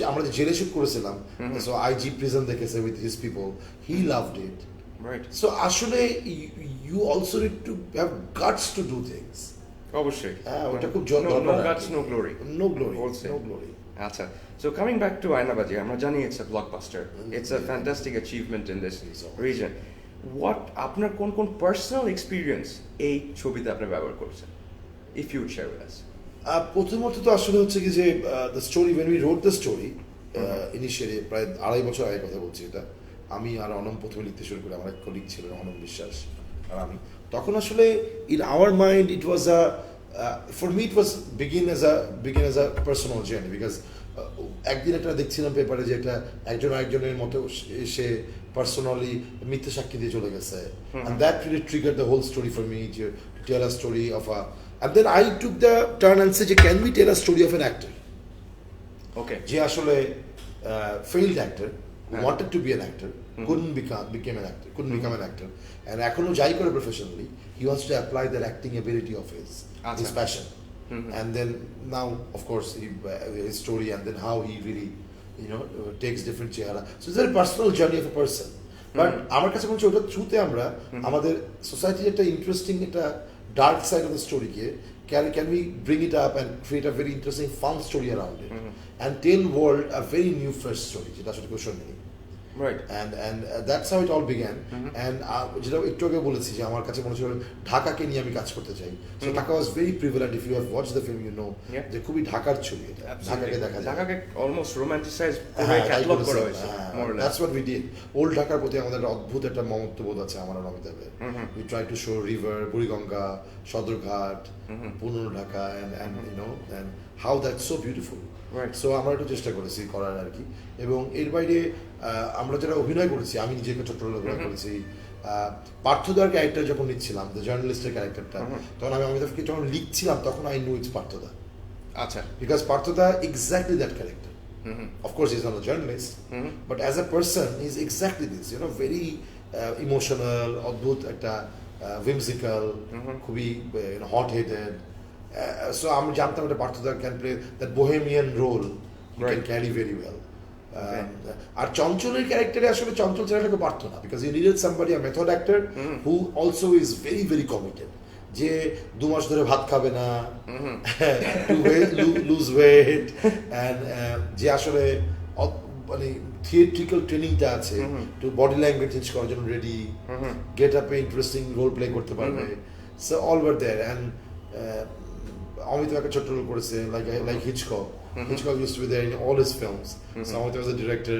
আমরা যে জেলে শুট করেছিলাম, সো আইজি প্রিজন দেখেছে with his people, he loved it. So আসলে you also need to have guts to do things. অবশ্যই, ওটা খুব no guts no glory, no glory. আচ্ছা, so coming back to Aynabaji, আমরা জানি it's a blockbuster, it's a fantastic achievement in this region. What আপনার কোন personal experience এই ছবিতে আপনি ব্যবহার করছেন, if you would share with us? প্রথমত তো আসলে হচ্ছে কি যে the story, when we wrote the story initially, প্রায় 2.5 বছর আগে কথা বলছি এটা, আমি আর অনম প্রথমে লিখতে শুরু করি, আমার এক কলিগ ছিল অনম বিশ্বাস আর আমি। তখন আসলে in our mind it was a for me it was begin as a personal journey, because একদিন একটা দেখছিলাম পেপারে যে একটা একজন আরেকজনের মতো সে পার্সোনালি মিথ্যে সাক্ষী দিয়ে চলে গেছে, and that really triggered the whole story for me to tell a story of a, and then I took the turn and said, can we tell a story of an actor, okay, যে আসলে failed actor, wanted to be an actor, couldn't become an actor, and এখনো যাই করে professionally, he wants to apply that acting ability of his passion. And then now, of course, his story, and then how he really, takes different chehra. So it's a very personal journey of a person. But আমার কাছে মনে হচ্ছে ওটা থ্রুতে আমরা আমাদের সোসাইটির একটা ইন্টারেস্টিং একটা ডার্ক সাইড অফ দ্য স্টোরিকে can we bring it up and create a very interesting fun story around it, and tell world a very new fresh story যেটা আসলে কেউ শোনেনি। Right. And that's how it all began. And যেটা একটু আগে বলেছি যে আমার কাছে মনে হচ্ছিল ঢাকাকে নিয়ে আমি কাজ করতে চাই। So Dhaka was very prevalent. If you have watched the film, you know যে খুবই ঢাকার ছবি এটা, ঢাকাকে দেখা যায়, ঢাকাকে almost romanticized করে ক্যাটালগ করা হয়েছে, more or less. That's what we did. Old ঢাকার প্রতি আমাদের একটা অদ্ভুত একটা মমত্ববোধ আছে আমার আর অমিতাভের। We try to show river, Buriganga, Sadarghat, পুরনো Dhaka, and how that's so beautiful. Right. So আমরা একটু চেষ্টা করেছি করার আর কি। এবং এর বাইরে আমরা যারা অভিনয় করেছি, আমি নিজেকে ছোট্ট অভিনয় করেছি। পার্থদার ক্যারেক্টার যখন নিচ্ছিলাম, দ্য জার্নালিস্টের ক্যারেক্টারটা, তখন আমি অমিতাভকে যখন লিখছিলাম, তখন আই নো ইটস পার্থদা। আচ্ছা, বিকজ পার্থদা exactly that character. Of course, he's not a journalist, but as a person, he's exactly this. Very emotional, অদ্ভুত একটা whimsical, খুবই hot-headed. So আমি জানতাম এটা পার্থদা can play that bohemian role. He can carry very well. আর চঞ্চলের ক্যারেক্টারে আসলে চঞ্চল ছেলেটাকে পারতো না, because you needed somebody a method actor who also is very very committed, যে 2 মাস ধরে ভাত খাবে না, টু লুজ ওয়েট, অ্যান্ড যে আসলে মানে থিয়েট্রিক্যাল ট্রেনিংটা আছে, টু বডি ল্যাঙ্গুয়েজ চেঞ্জ করার জন্য রেডি, গেট আপে ইন্টারেস্টিং রোল প্লে করতে পারবে, so all over there. And Amitabh একটা ছোট্ট রোল করেছে, like Hitchcock. Hitchcock used to be there in all his films. So Amitav was a director.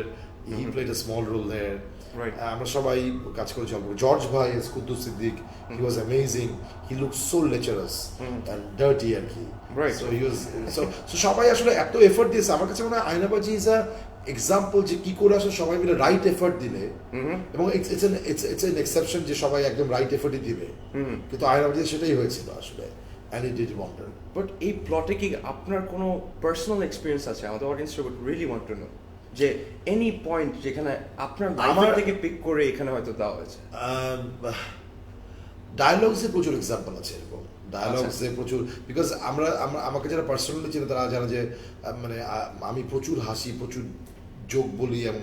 He played a small role there. Right. আমরা সবাই কাজ করেছি। George ভাই as Kuddus Siddique, he was amazing. He looked so lecherous and dirty আর কি. Right. So he was so সবাই আসলে এত effort দিয়েছে। আমার কাছে মনে হয় আয়নাবাজি ইজ আ এক্সাম্পল যে কি করে আসলে সবাই মিলে রাইট এফর্ট দিলে, এবং ইটস এন এক্সেপশন যে সবাই একদম রাইট এফর্টই দিবে, কিন্তু আয়নাবাজি সেটাই হয়েছিল আসলে, and it did wonder. But এই প্লটে কি আপনার কোনো পার্সোনাল এক্সপিরিয়েন্স আছে? আমাদের অডিয়েন্সরা would really want to know যে এনি পয়েন্ট যেখানে আপনার লাইফ থেকে পিক করে এখানে হয়তো দেওয়া হয়েছে। ডায়ালগসে প্রচুর এক্সাম্পল আছে এরকম, ডায়ালগসে প্রচুর, বিকজ আমাকে যারা পার্সোনালি চিনে তারা জানে যে মানে আমি প্রচুর হাসি, প্রচুর জোক বলি, এবং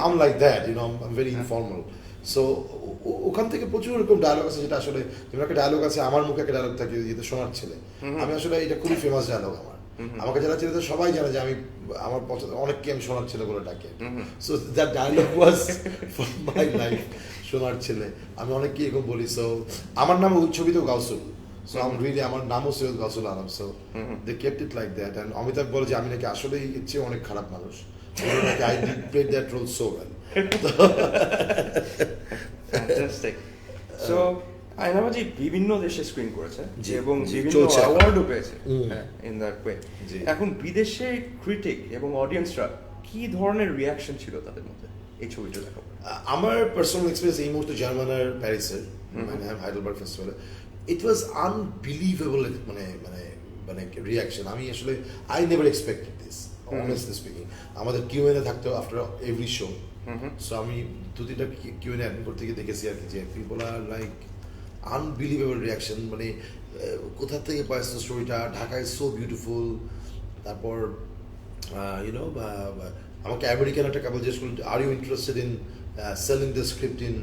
I'm like that, you know, I'm very informal. So ওখান থেকে প্রচুর এরকম ডায়লগ আছে, যেটা আসলে যেমন একটা ডায়লগ আছে, আমার মুখে একটা ডায়লগ থাকে, যেটা শোনার ছেলে, আমি আসলে এটা খুবই ফেমাস ডায়লগ আমার, আমাকে যারা চিনে সবাই জানে যে আমি আমার অনেককে আমি শোনার ছেলে বলে ডাকি। So that dialogue was for my life, শোনার ছেলে, আমি অনেককে এরকম বলি। সো আমার নাম ওই ছবিতেও গাউসুল, সো আমার নামও Syed Gausul Alam, so they kept it like that. And Amitabh বলে যে আমি নাকি আসলেই এর চেয়ে অনেক খারাপ মানুষ, I did play that role so well. Fantastic. So Aynabaji বিভিন্ন দেশে স্ক্রিন করেছে এবং বিভিন্ন চলছে, অ্যাওয়ার্ডও পেয়েছে ইন দ্যাট ওয়ে। এখন বিদেশে ক্রিটিক এবং অডিয়েন্সরা কি ধরনের রিয়াকশন ছিল তাদের মধ্যে এই ছবিটা দেখা? আমার পার্সোনাল এক্সপিরিয়েন্স এই মুহূর্তে জার্মানের প্যারিসের হাইডেলবার্গ ফেস্টিভ্যালে, ইট ওয়াজ আনবিলিভেবল, মানে রিয়াকশন। আমি আসলে I never expected this, honestly speaking. আমাদের কিউএনএ থাকতো আফটার এভরি শো, সো আমি 2-3টা কিউএনএ অ্যাটেন্ড করতে গিয়ে দেখেছি আর কি, যে people are like unbelievable reaction, মানে কোথা থেকে পাইছো স্টোরিটা, ঢাকা ইজ সো বিউটিফুল। তারপর ইউনো আমাকে আমেরিকান একটা কাপল জিজ্ঞেস করল, are you interested in selling the script in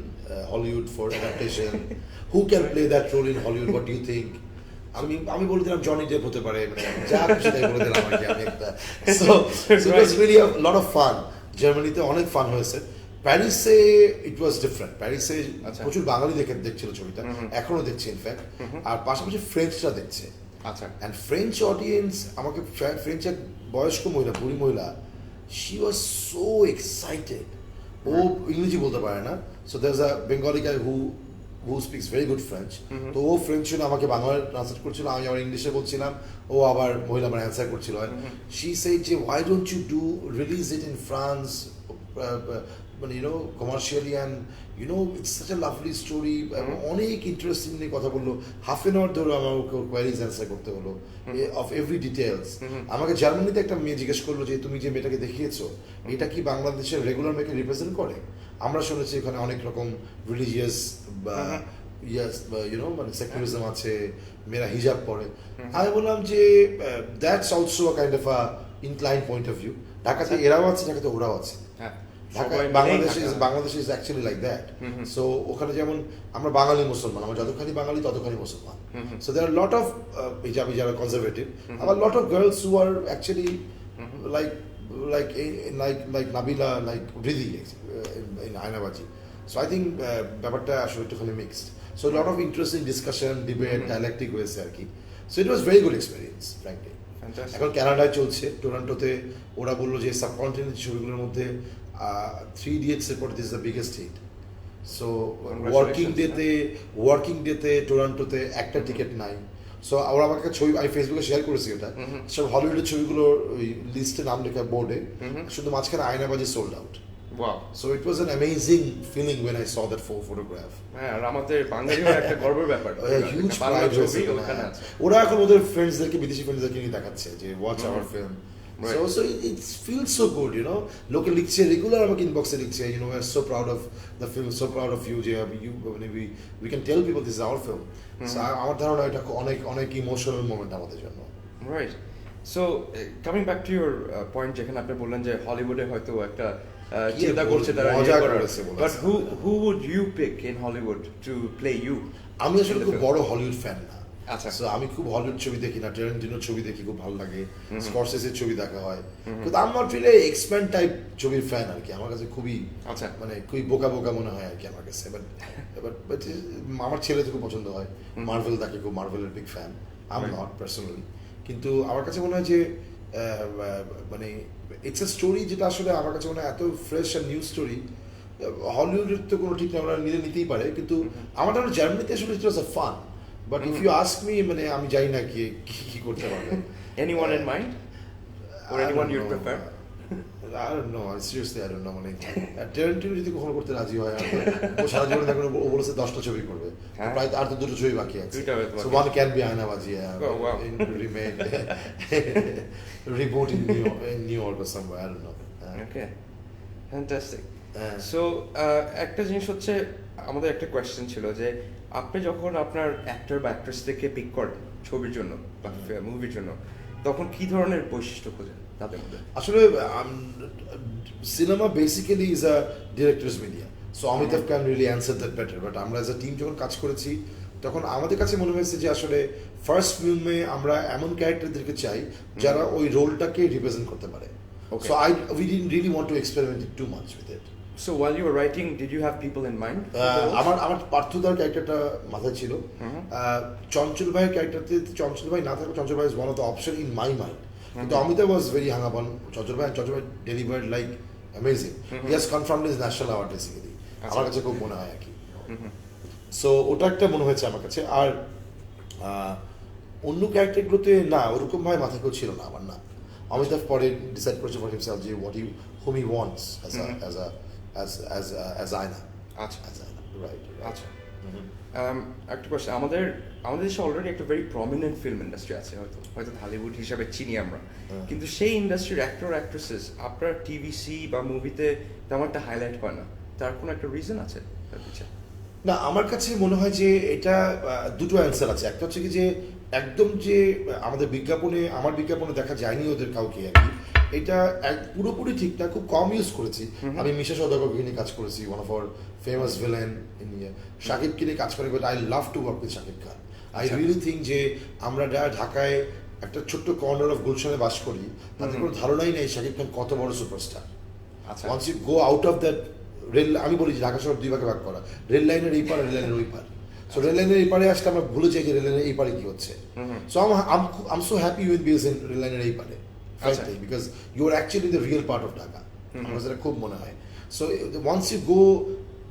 Hollywood for adaptation, who can play that role in Hollywood, what do you think? আমি বলে দিলাম জনি ডেপ হতে পারে, মানে যা খুশি তাই বলে দিলাম আর কি আমি একটা। So it was really a lot of fun. জার্মানিতে অনেক ফান হয়েছে। প্যারিসে ইট ওয়াজ ডিফারেন্ট। প্যারিসে প্রচুর বাঙালি দেখছিল ছবিটা, এখনো দেখছে ইনফ্যাক্ট, আর পাশাপাশি ফ্রেঞ্চরা দেখছে। আচ্ছা, অ্যান্ড ফ্রেঞ্চ অডিয়েন্স, আমাকে ফ্রেঞ্চ এক বয়স্ক মহিলা, বুড়ি মহিলা, শি ওয়াজ সো এক্সাইটেড। ও ইংরেজি বলতে পারে না, so there is a Bengali guy who speaks very good French. তো ও ফ্রেঞ্চ শুনে আমাকে বাংলায় ট্রান্সলেট করছিল, আমি আবার ইংলিশে বলছিলাম, ও আবার মহিলা আমার অ্যান্সার করছিল। She said যে why don't you release it in France, মানে you know commercially, and you know it's such a lovely story. অনেক ইন্টারেস্টিং নিয়ে কথা বললো, হাফ এন আওয়ার ধরে আমার কোয়ারিজ অ্যান্সার করতে হলো অফ এভরি ডিটেলস। আমাকে জার্মানিতে একটা মেয়ে জিজ্ঞেস করলো যে তুমি যে মেয়েটাকে দেখিয়েছো, এটা কি বাংলাদেশের রেগুলার মেয়েকে রিপ্রেজেন্ট করে? আমরা শুনেছি এখানে অনেক রকম রিলিজিয়াস বা ইউনো মানে সেকুলারিজম আছে, মেয়েরা হিজাব পরে। আমি বললাম যে that's also a kind of a incline point of view. ঢাকাতে এরাও আছে, ঢাকাতে ওরাও আছে। Bangladesh is actually like that. So ওখানে যেমন আমরা বাঙালি মুসলমান, আমরা যতখানি বাঙালি ততখানি মুসলমান। So there are lot of হিজাবি যারা কনজারভেটিভ, আবার lot of girls who are actually like Nabila, like Riddhi in Aynabaji. So I think ব্যাপারটা আসলে একটুখানি mixed. So a lot of interesting discussion, debate, dialectic হয়েছে আর কি। So it was very good experience, frankly. এখন কানাডায় চলছে, টরন্টোতে ওরা বললো যে সাবকন্টিনেন্ট ছবিগুলোর মধ্যে 3 Idiots এর পর this is the biggest hit. So working ডেতে টরন্টোতে একটা টিকিট নাই। সো ওরা আমাকে ছবি, আমি ফেসবুকে শেয়ার করেছি ওটা, সব হলিউডের ছবিগুলো ওই লিস্টে নাম লেখা বোর্ডে, শুধু মাঝখানে Aynabaji sold out. Wow. So it was an amazing feeling when I saw that photograph. হ্যাঁ, আর আমাদের বাঙালির একটা গর্বের ব্যাপার, হিউজ প্রাইড হয়েছে। ওরা এখন ওদের ফ্রেন্ডসদেরকে, বিদেশি ফ্রেন্ডসদেরকে নিয়ে দেখাচ্ছে যে watch our film. So it feels so good, you know. লোকে লিখছে, রেগুলার আমাকে ইনবক্সে লিখছে, you know, we are so proud of the film, so proud of you, যে we can tell people this is our film. So আমার ধারণা এটা অনেক ইমোশনাল মোমেন্ট আমাদের জন্য। Right. So coming back to your point, যেখানে আপনি বললেন যে হলিউডে হয়তো একটা কি চিন্তা করছে তারা মজা করেছে বলেছে। But who would you pick in Hollywood to play you? আমি আসলে খুব বড় হলিউড ফ্যান না। আচ্ছা। সো আমি খুব হলিউড ছবি দেখি না, ট্যারান্টিনোর ছবি দেখি, খুব ভালো লাগে, স্করসেসের ছবি দেখা হয়, কিন্তু I am not really expand type ছবির ফ্যান আর কি। আমার কাছে খুবই আচ্ছা, মানে খুবই বোকা বোকা মনে হয় আর কি আমার কাছে। বাট আমার ছেলে তো খুব পছন্দ হয়, মার্ভেল দেখে, খুব মার্ভেলের big fan. I am not personally, কিন্তু আমার কাছে মনে হয় যে মানে ইটস এ স্টোরি যেটা আসলে আমার কাছে মনে হয় এত ফ্রেশ আর নিউ স্টোরি। হলিউডের তো কোনো ঠিক না, ওরা নিতেই পারে, কিন্তু আমার ধরো জার্মানিতে আসলে it was a fun. But if you ask me, মানে আমি জানি না কি করতে পারবে। Anyone in mind or anyone you'd prefer? I don't know, seriously I don't know, মানে ট্যারান্টিনো যদি কখনো করতে রাজি হয়, ও সারা জীবনে দেখো ও বলেছে 10টা ছবি করবে, প্রায় আর তো 2টো ছবি বাকি আছে। So one can be Aynabaji in remake reboot in New York or somewhere, I don't know. Okay, fantastic. So একটা জিনিস হচ্ছে, আমাদের একটা কোয়েশ্চেন ছিল যে আপনি যখন আপনার অ্যাক্টর বা অ্যাক্ট্রেসদেরকে পিক করেন ছবির জন্য বা মুভির জন্য, তখন কি ধরনের বৈশিষ্ট্য খোঁজেন তাদের মধ্যে? আসলে cinema basically is a directors media, so Amitabh can really answer that better. But আমরা অ্যাজ আ টিম যখন কাজ করেছি, তখন আমাদের কাছে মনে হয়েছে যে আসলে ফার্স্ট ফিল্মে আমরা এমন ক্যারেক্টারদেরকে চাই যারা ওই রোলটাকে রিপ্রেজেন্ট করতে পারে। So we didn't really want to experiment too much with it. So while you were writing, did you have people in mind? আমার পার্থদার ক্যারেক্টারটা মাথায় ছিল। চঞ্চল ভাইয়ের ক্যারেক্টারতে চঞ্চল ভাই না থাকলে চঞ্চল ভাই is one of the option in my mind, কিন্তু Amitabh was very hung up on Chanchal ভাই। চঞ্চল ভাই delivered like amazing, he has confirmed his national award basically, আমার কাছে খুব মনে হয় আর কি। সো ওটা একটা মনে হয়েছে আমার কাছে। আর অন্য ক্যারেক্টারগুলোতে না, ওরকম ভাই মাথায় কেউ ছিল না আমার, না। অমিতাভ পরে ডিসাইড করেছে ফর হিমসেলফ যে whom he wants as Ayna. আচ্ছা, as Ayna, right. আচ্ছা। একটা কোয়েশ্চেন, আমাদের দেশে অলরেডি একটা ভেরি প্রমিনেন্ট ফিল্ম ইন্ডাস্ট্রি আছে, হয়তো হলিউড হিসাবে চিনি আমরা, কিন্তু সেই ইন্ডাস্ট্রির অ্যাক্টর অ্যাক্ট্রেসেস আপনার টিভিসি বা মুভিতে তেমন একটা হাইলাইট পায় না, তার কোনো একটা রিজন আছে তার পিছনে? না, আমার কাছে মনে হয় যে এটা দুটো অ্যান্সার আছে। একটা হচ্ছে কি যে একদম যে আমাদের বিজ্ঞাপনে, আমার বিজ্ঞাপনে দেখা যায়নি ওদের কাউকে আর কি, এটা পুরোপুরি ঠিক না, খুব কম ইউজ করেছি। আমি মিশা সওদাগরকে নিয়ে কাজ করেছি, one of our famous villain in শাকিবকে নিয়ে কাজ করে, but I love to work with Shakib Khan. I really think যে আমরা ঢাকায় একটা ছোট্ট কর্নার অফ গুলশানে বাস করি, তাদের কোনো ধারণাই নেই শাকিব খান কত বড় superstar. Once you go out of that rail, আমি বলি যে ঢাকা শহর দুই ভাগে ভাগ করা, রেল লাইনের এই পার, রেল লাইনের ওই পার। সো রেল লাইনের এই পারে আসলে আমরা ভুলে যাই যে রেল লাইনের এই পারে কি হচ্ছে। So I'm so happy with বিজ ইন রেল লাইনের এই পারে, because you are actually the real part of Dhaka. আমার যেটা খুব মনে হয়। So once you go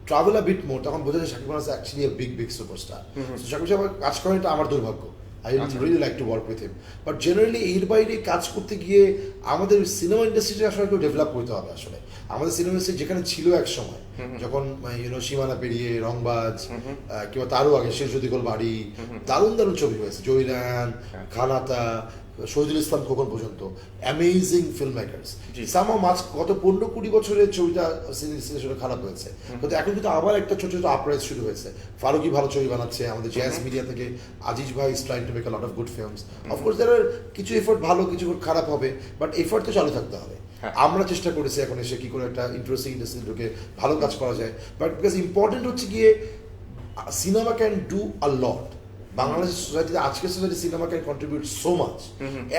travel a bit more, তখন বোঝা যায় Shakib Khan is actually a big superstar. So Shakib সাহেব কাজ করেন, এটা আমার দুর্ভাগ্য। I really like to work with him. But generally এর বাইরে কাজ করতে গিয়ে আমাদের সিনেমা ইন্ডাস্ট্রিটা আসলে একটু ডেভেলপ করতে হবে। আসলে আমাদের সিনেমা ইন্ডাস্ট্রি যেখানে ছিল এক সময়, যখন সীমানা পেরিয়ে, রংবাজ, কিংবা তারও আগে শেষ যদিকল বাড়ি, দারুণ দারুণ ছবি হয়েছে, জয়রান, খানাতা, শহীদুল ইসলাম খোকন পর্যন্ত, অ্যামেজিং ফিল্ম মেকার্স। সামা গত 15-20 বছরের ছবিটা সিনেমা খারাপ হয়েছে, কিন্তু এখন কিন্তু আবার একটা ছোট ছোট আপরাইজ শুরু হয়েছে। ফারুকি ভালো ছবি বানাচ্ছে, আমাদের জ্যাজ মিডিয়া থেকে আজিজ ভাই is trying to make a lot of good films. Of course there are কিছু এফোর্ট ভালো, কিছু খারাপ হবে, বাট এফোর্ট তো চালু থাকতে হবে। আমরা চেষ্টা করেছি এখন এসে কি করে একটা ইন্টারেস্টিং ইন্ডাস্ট্রি ঢুকে ভালো কাজ করা যায়। বাট বিকজ ইম্পর্টেন্ট হচ্ছে গিয়ে সিনেমা ক্যান ডু আ লট। বাংলাদেশ সোসাইটিতে, আজকের society cinema can contribute so much.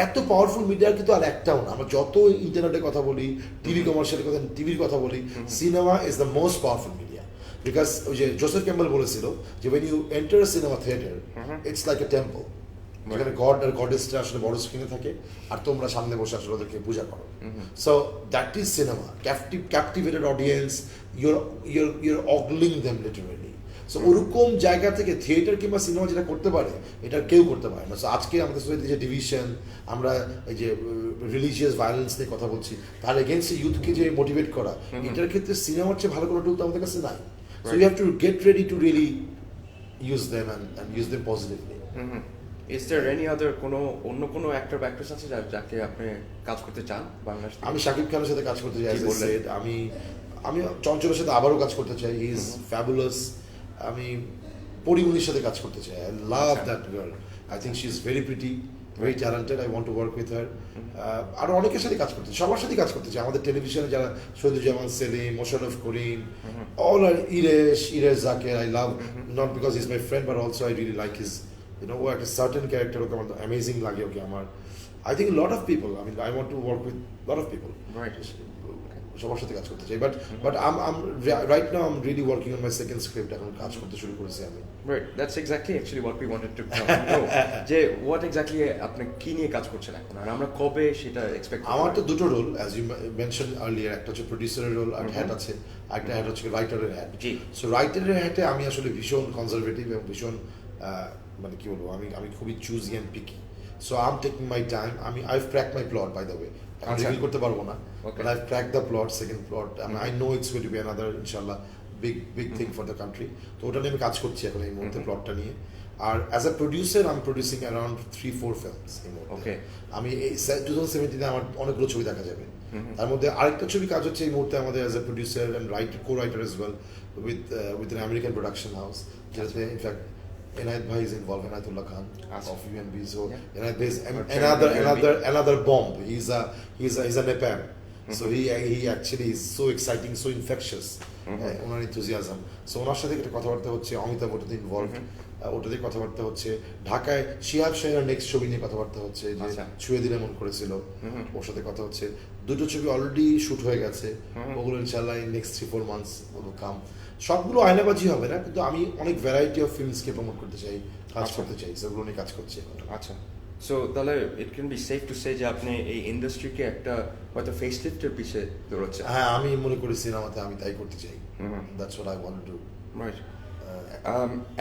এত পাওয়ারফুল মিডিয়ার কিন্তু আর একটাও না। আমরা যত ইন্টারনেটের কথা বলি, টিভি কমার্শিয়ালের কথা, টিভির কথা বলি, cinema is the most powerful media. Because ওই যে জোসেফ ক্যাম্বেল বলেছিল যে when you enter a cinema theater, it's like a temple, যেখানে গড আর গডেসটা আসলে বড় স্ক্রিনে থাকে আর তোমরা সামনে বসে আসলে ওদেরকে পূজা করো। So that is cinema, ক্যাপটিভেটেড audience, you're ogling them literally. So ওরকম জায়গা থেকে থিয়েটার কিংবা সিনেমা যেটা করতে পারে, এটা কেউ করতে পারে না। সো আজকে আমাদের সোসাইটিতে যে ডিভিশন, আমরা এই যে রিলিজিয়াস ভায়োলেন্স নিয়ে কথা বলছি, তার এগেনস্টে ইউথকে যে মোটিভেট করা, এটার ক্ষেত্রে সিনেমার চেয়ে ভালো কোনো টুল তো আমাদের কাছে নাই। So you have to get ready to really use them and use them positively. Is there any other অন্য কোনো অ্যাক্টর বা অ্যাক্ট্রেস আছে যাকে আপনি কাজ করতে চান বাংলাদেশ? আমি শাকিব খানের সাথে কাজ করতে চাই, আমি চঞ্চলের সাথে আবারও কাজ করতে চাই, হি ইজ ফ্যাবুলাস। আমি পরিমণির সাথে কাজ করতে চাই, I love that girl, I think she is very pretty very talented, I want to work with her. আরও অনেকের সাথে কাজ করতে, সবার সাথে কাজ করতে চাই। আমাদের টেলিভিশনে যারা Shahiduzzaman Selim, Mosharraf Karim, all are Iresh Zaker, I love, not because is my friend but also I really like his, ও একটা সার্টেন ক্যারেক্টার, ওকে আমার অ্যামেজিং লাগে ওকে আমার। I think a lot of people, I mean, I want to work with a lot of people. Right. সবার সাথে কাজ করতে চাই, but I'm right now I'm really working on my second script, এখন কাজ করতে শুরু করেছি আমি। Right, that's exactly actually what we wanted to know. যে what exactly আপনি কি নিয়ে কাজ করছেন এখন, আর আমরা কবে সেটা এক্সপেক্ট করব? আমার তো দুটো role, as you mentioned earlier, একটা হচ্ছে প্রোডিউসারের রোল আর হ্যাট আছে, একটা হ্যাট হচ্ছে রাইটারের হ্যাট। জি। সো রাইটারের হ্যাটে আমি আসলে ভীষণ কনজারভেটিভ এবং ভীষণ মানে কি বলবো, আমি খুবই choosy and picky. So I'm taking my time. I mean, I've cracked my plot, by the way. I'm reveal করতে পারবো না, but I've cracked the plot, second plot. I mean, I know it's going to be another, inshallah, big thing for the country. তো ওটা নিয়ে আমি কাজ করছি এখন এই মুহূর্তে, প্লটটা নিয়ে। আর as a producer I'm producing around 3-4 films এই মুহূর্তে। আমি এই 2017 আমার অনেকগুলো ছবি দেখা যাবে। তার মধ্যে আরেকটা ছবি কাজ হচ্ছে এই মুহূর্তে আমাদের as a producer and co-writer as well with an American production house, যেটাতে in fact Inayat Bhai is involved, Inayatullah Khan of UNB. So Inayat Bhai is another bomb. He's a Nepal. So he actually is so exciting, so infectious. Owner enthusiasm. So ওনার সাথে একটা কথাবার্তা হচ্ছে, অমিতাভ ওটাতে involved, ওটাতে কথাবার্তা হচ্ছে। ঢাকায় শিহাব শাহীনের নেক্সট ছবি নিয়ে কথাবার্তা হচ্ছে, যে ছুঁয়ে দিলে মন করেছিল, ওর সাথে কথা হচ্ছে। দুটো ছবি অলরেডি শুট হয়ে গেছে, ওগুলো ইনশাআল্লাহ নেক্সট 3-4 months will come. সবগুলো আয়নাবাজি হবে না, কিন্তু আমি অনেক ভ্যারাইটি অফ ফিল্মসকে প্রমোট করতে চাই, কাজ করতে চাই, সেগুলো নিয়ে কাজ করছি এখন। আচ্ছা, সো তাহলে it can be safe to say যে আপনি এই ইন্ডাস্ট্রিকে একটা হয়তো ফেসলিফটের পিছে দৌড়াচ্ছেন। হ্যাঁ, আমি মনে করি সিনেমাতে আমি তাই করতে চাই। That's what I want to do. Right.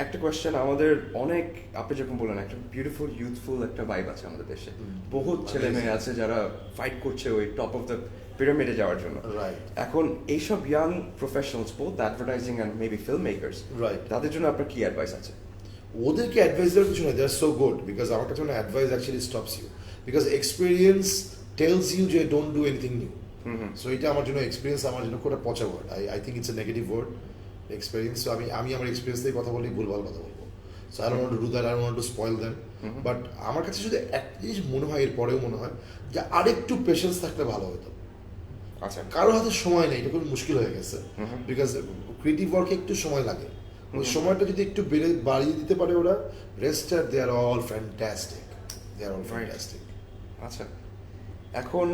একটা কোয়েশ্চেন, আমাদের অনেক, আপনি যখন বললেন, একটা বিউটিফুল ইউথফুল একটা ভাইব আছে আমাদের দেশে, বহুত ছেলে মেয়ে আছে যারা ফাইট করছে ওই টপ অফ দ্য পিরামিডে যাওয়ার জন্য। এখন এইসব young professionals, both advertising and maybe film makers, তাদের জন্য আপনার কি অ্যাডভাইস আছে? ওদেরকে অ্যাডভাইস দেওয়ার কিছু নয়, they are so good, because আমার কাছে মনে হয় advice actually stops you, because experience tells you যে don't do anything new. So এটা আমার জন্য, এক্সপিরিয়েন্স আমার জন্য খুব একটা পচা word. I think it's a negative word, experience. So আমি আমার এক্সপিরিয়েন্স থেকে কথা বলি, ভুলভাল কথা বলবো। So I don't want to do that, I don't want to spoil them. But আমার কাছে শুধু একটা জিনিস মনে হয়, এর পরেও মনে হয় যে আরেকটু পেশেন্স থাকলে ভালো হতো। আচ্ছা, কারোর হাতে সময় নেই, এটা খুব মুশকিল হয়ে গেছে, বিকজ ক্রিয়েটিভ ওয়ার্কে একটু সময় লাগে। ওই সময়টা যদি একটু বাড়িয়ে দিতে পারে ওরা, রেস্টার দে আর অল ফ্যান্টাস্টিক, দে আর অল ফ্যান্টাস্টিক। আচ্ছা, এখন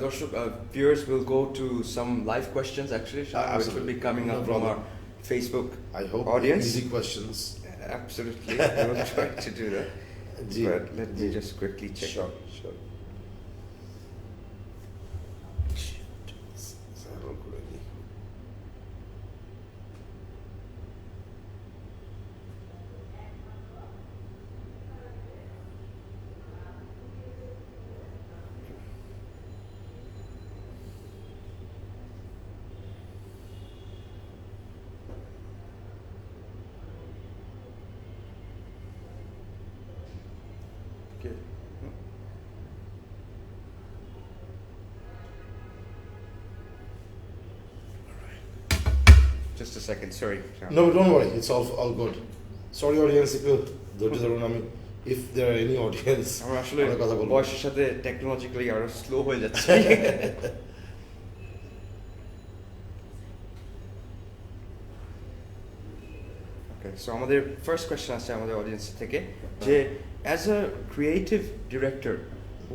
দর্শক, viewers will go to some live questions actually, which will be coming up from our Facebook audience. Easy questions. Absolutely, I will try to do that. But let me just quickly check. Sure. Just a second, sorry. No, don't worry, it's all good. Sorry audience, if there are any audience, আমরা আসলে বয়সের সাথে technologically আরো slow হয়ে যাচ্ছে। Okay, so আমাদের first question আছে আমাদের অডিয়েন্স থেকে, যে as a creative director,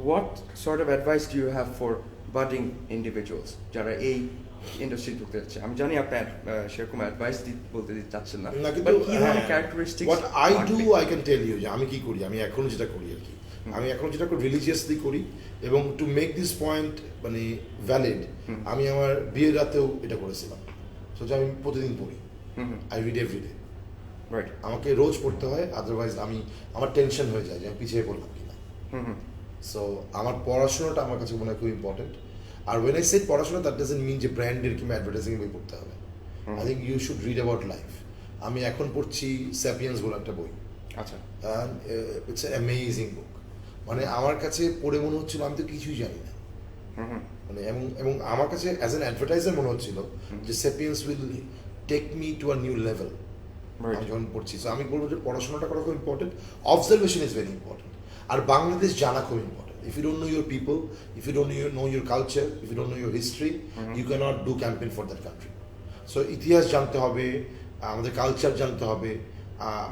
what sort of advice do you have for budding individuals যারা এই ইন্ডাস্ট্রি ঢুকতে যাচ্ছে? আমি জানি আপনি সেরকম অ্যাডভাইস বলতে চাচ্ছেন না, কিন্তু কি ধরনের characteristics what I do I can tell you, যে আমি কি করি, আমি এখন যেটা করি আর কি, আমি এখন যেটা করি রিলিজিয়াসলি করি, এবং টু মেক দিস পয়েন্ট মানে ভ্যালিড, আমি আমার বিয়ের রাতেও এটা করেছিলাম। সোজা আমি প্রতিদিন পড়ি, আই রিড এভরিডে। রাইট, আমাকে রোজ পড়তে হয়, আদারওয়াইজ আমার টেনশন হয়ে যায় যে আমি পিছিয়ে পড়লাম কিনা। সো আমার পড়াশোনাটা আমার কাছে মনে হয় খুব ইম্পর্টেন্ট। আর ওয়েন আই সে পড়াশোনা, দ্যাট ডাজন্ট মিন যে ব্র্যান্ডের কিংবা অ্যাডভার্টাইজিং বই পড়তে হবে। I think you should read about life. আমি এখন পড়ছি স্যাপিয়েন্স বলে একটা বই। আচ্ছা, ইটস অ্যামেজিং বুক। মানে আমার কাছে পড়ে মনে হচ্ছিল আমি তো কিছুই জানি না, মানে এবং আমার কাছে অ্যাজ অ্যান অ্যাডভার্টাইজার মনে হচ্ছিল যে Sapiens will take me to a new level. আমি যখন পড়ছি, সো আমি বলবো যে পড়াশোনাটা করা খুব important, observation is very important. আর বাংলাদেশ জানা খুব important. If you don't know your people, if you don't know your culture, if you don't know your history, you cannot do campaign for that country. So ইতিহাস জানতে হবে, আমাদের culture জানতে হবে,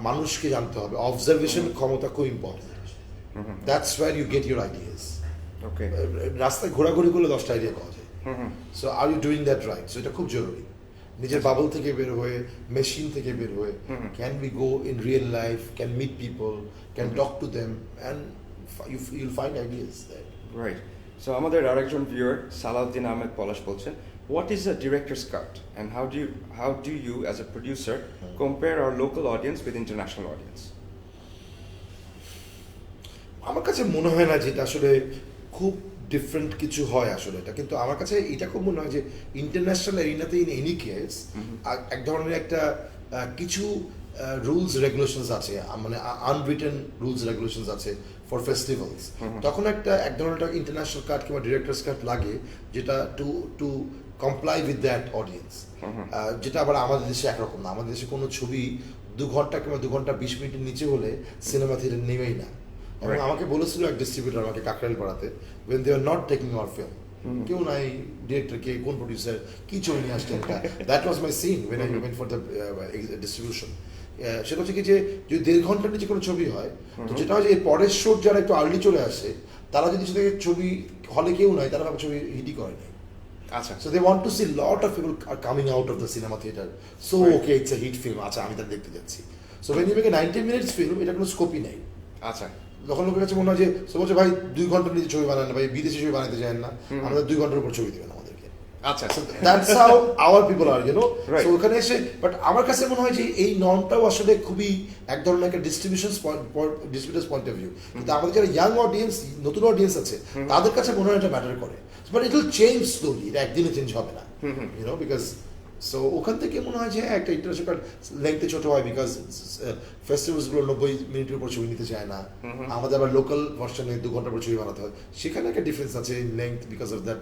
মানুষকে জানতে হবে, অবজারভেশন ক্ষমতা খুব important. That's where you get your ideas. Okay. রাস্তায় ঘোরাঘুরি করলে 10টা আইডিয়া পাওয়া যায়। So are you doing that right? So এটা খুব জরুরি। নিজের বাবল থেকে বের হয়ে, মেশিন থেকে বের হয়ে, can we go in real life, can meet people, can talk to them, and you'll find ideas there. Right. So আমাদের আরেকজন ভিউয়ার সালাউদ্দিন আহমেদ পলাশ বলছেন, what is a director's cut and how do you as a producer compare our local audience with international audience? আমার কাছে মনে হয় না যে এটা আসলে খুব ডিফারেন্ট কিছু হয় আসলে এটা, কিন্তু আমার কাছে এটা খুব মনে হয় যে ইন্টারন্যাশনাল এরিনাতে ইন এনি কেস এক ধরনের একটা কিছু রুলস রেগুলেশনস আছে, মানে আনরিটেন রুলস রেগুলেশনস আছে ফর ফেস্টিভ্যালস। তখন এক ধরনের ইন্টারন্যাশনাল কার্ড কিংবা ডিরেক্টরস কার্ড লাগে, যেটা to comply with that audience, যেটা আবার আমাদের দেশে একরকম না। আমাদের দেশে কোনো ছবি 2 ঘন্টা কিংবা 2 ঘন্টা 20 মিনিটের নিচে হলে সিনেমা থিয়েটার নেমেই না। এবং আমাকে বলেছিল এক ডিস্ট্রিবিউটর আমাকে কাকরাইল পাড়াতে, when they are not taking our film, কেউ নাই, ডিরেক্টর কে, কোন প্রডিউসার, কি ছবি নিয়ে আসছেন, that was my scene when I went for the distribution. সেটা হচ্ছে কি যে যদি 1.5 ঘন্টার নিচে কোনো ছবি হয়, তো যেটা হয় যে এর পরের শোট যারা একটু আর্লি চলে আসে, তারা যদি সেটাকে ছবি হলে কেউ নাই, তারা ভাবে ছবি হিটই করে নাই। আচ্ছা, so they want to see lot of people are coming out of the cinema theater, so okay, it's a hit film, আচ্ছা আমি তার দেখতে যাচ্ছি। so when you make a 90 minutes film, এটা কোনো স্কোপই নাই। আচ্ছা, তখন লোকের কাছে মনে হয় যে বলছে ভাই 2 ঘন্টার নিচে ছবি বানান না, ভাই বিদেশি ছবি বানাতে চান না, আমাদের 2 ঘন্টার উপর ছবি দেবেন আমাদেরকে। আচ্ছা, that's how our people are, you know. Right. সো ওখানে এসে বাট আমার কাছে মনে হয় যে এই নর্মটাও আসলে খুবই এক ধরনের একটা ডিস্ট্রিবিউটার্স পয়েন্ট অফ ভিউ, কিন্তু আমাদের যারা ইয়াং অডিয়েন্স, নতুন অডিয়েন্স আছে, তাদের কাছে মনে হয় এটা ম্যাটার করে, but it will change slowly, এটা একদিনে চেঞ্জ হবে না, ইউ নো, বিকজ সো ওখান থেকে মনে হয় যে একটা ইন্টারন্যাশনাল লেংথে ছোট হয়, বিকজ ফেস্টিভ্যালসগুলো 90 মিনিটের উপর ছবি নিতে চায় না, আমাদের আবার লোকাল ভার্সনে 2 ঘন্টার উপর ছবি বানাতে হয়, সেখানে একটা ডিফারেন্স আছে in length because of that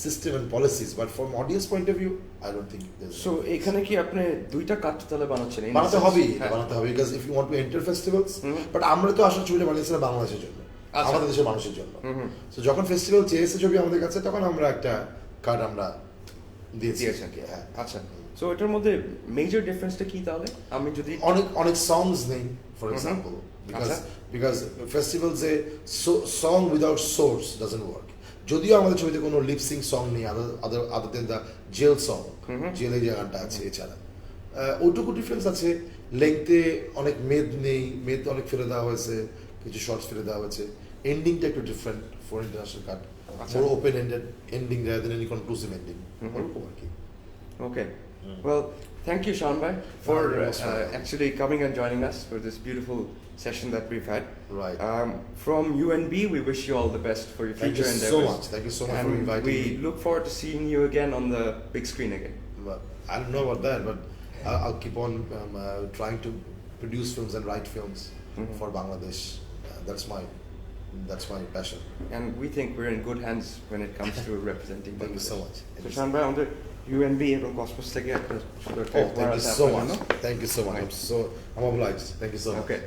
system and policies, but from audience point of view I don't think. So এখানে কি আপনি 2টা কাট তাহলে বানাচ্ছেন? বানাতে হবে, because if you want to enter festivals, but আমরা তো আসলে ছবিটা বানিয়েছিলাম বাংলাদেশের জন্য, আমাদের দেশের মানুষের জন্য। সো যখন ফেস্টিভ্যাল চেয়েছে ছবি আমাদের কাছে, তখন আমরা একটা কার্ড আমরা দিয়েছি। হ্যাঁ, আচ্ছা। সো এটার মধ্যে মেজর ডিফারেন্সটা কি তাহলে? আমি যদি অনেক সংস নেই, ফর এক্সাম্পল, বিকজ ফেস্টিভ্যালসে song without source doesn't work. যদিও আমাদের ছবিতে কোনো লিপসিং সং নেই, other than the jail song, জেলে যে গানটা আছে, এছাড়া ওটুকু ডিফারেন্স আছে। লেংথে অনেক মেদ নেই, মেদ অনেক ফেলে দেওয়া হয়েছে, কিছু শর্টস ফেলে দেওয়া হয়েছে। এন্ডিংটা একটু different for international cut, more open ended ending rather than any conclusive ending, ওরকম আর কি। Okay. Well, thank you, Sean Bhai, for actually coming and joining us for this beautiful session that we've had. Right. From UNB, we wish you all the best for your future endeavors. Thank you so much and for inviting me. we look forward to seeing you again on the big screen again. But I don't know about that, but I'll keep on trying to produce films and write films for Bangladesh. That's my passion. And we think we're in good hands when it comes to representing Thank you Bangladesh. so much. So, Sean Bhai, on the UNB এবং Cosmos থেকে একটা সুন্দর Oh, thank you so much. Thank you so much. I'm obliged. Thank you so much. Okay.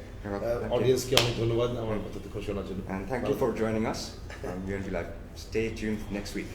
Audience কে অনেক ধন্যবাদ আমার কথা শোনার জন্য। And thank you for joining us on UNB Live. Stay tuned next week.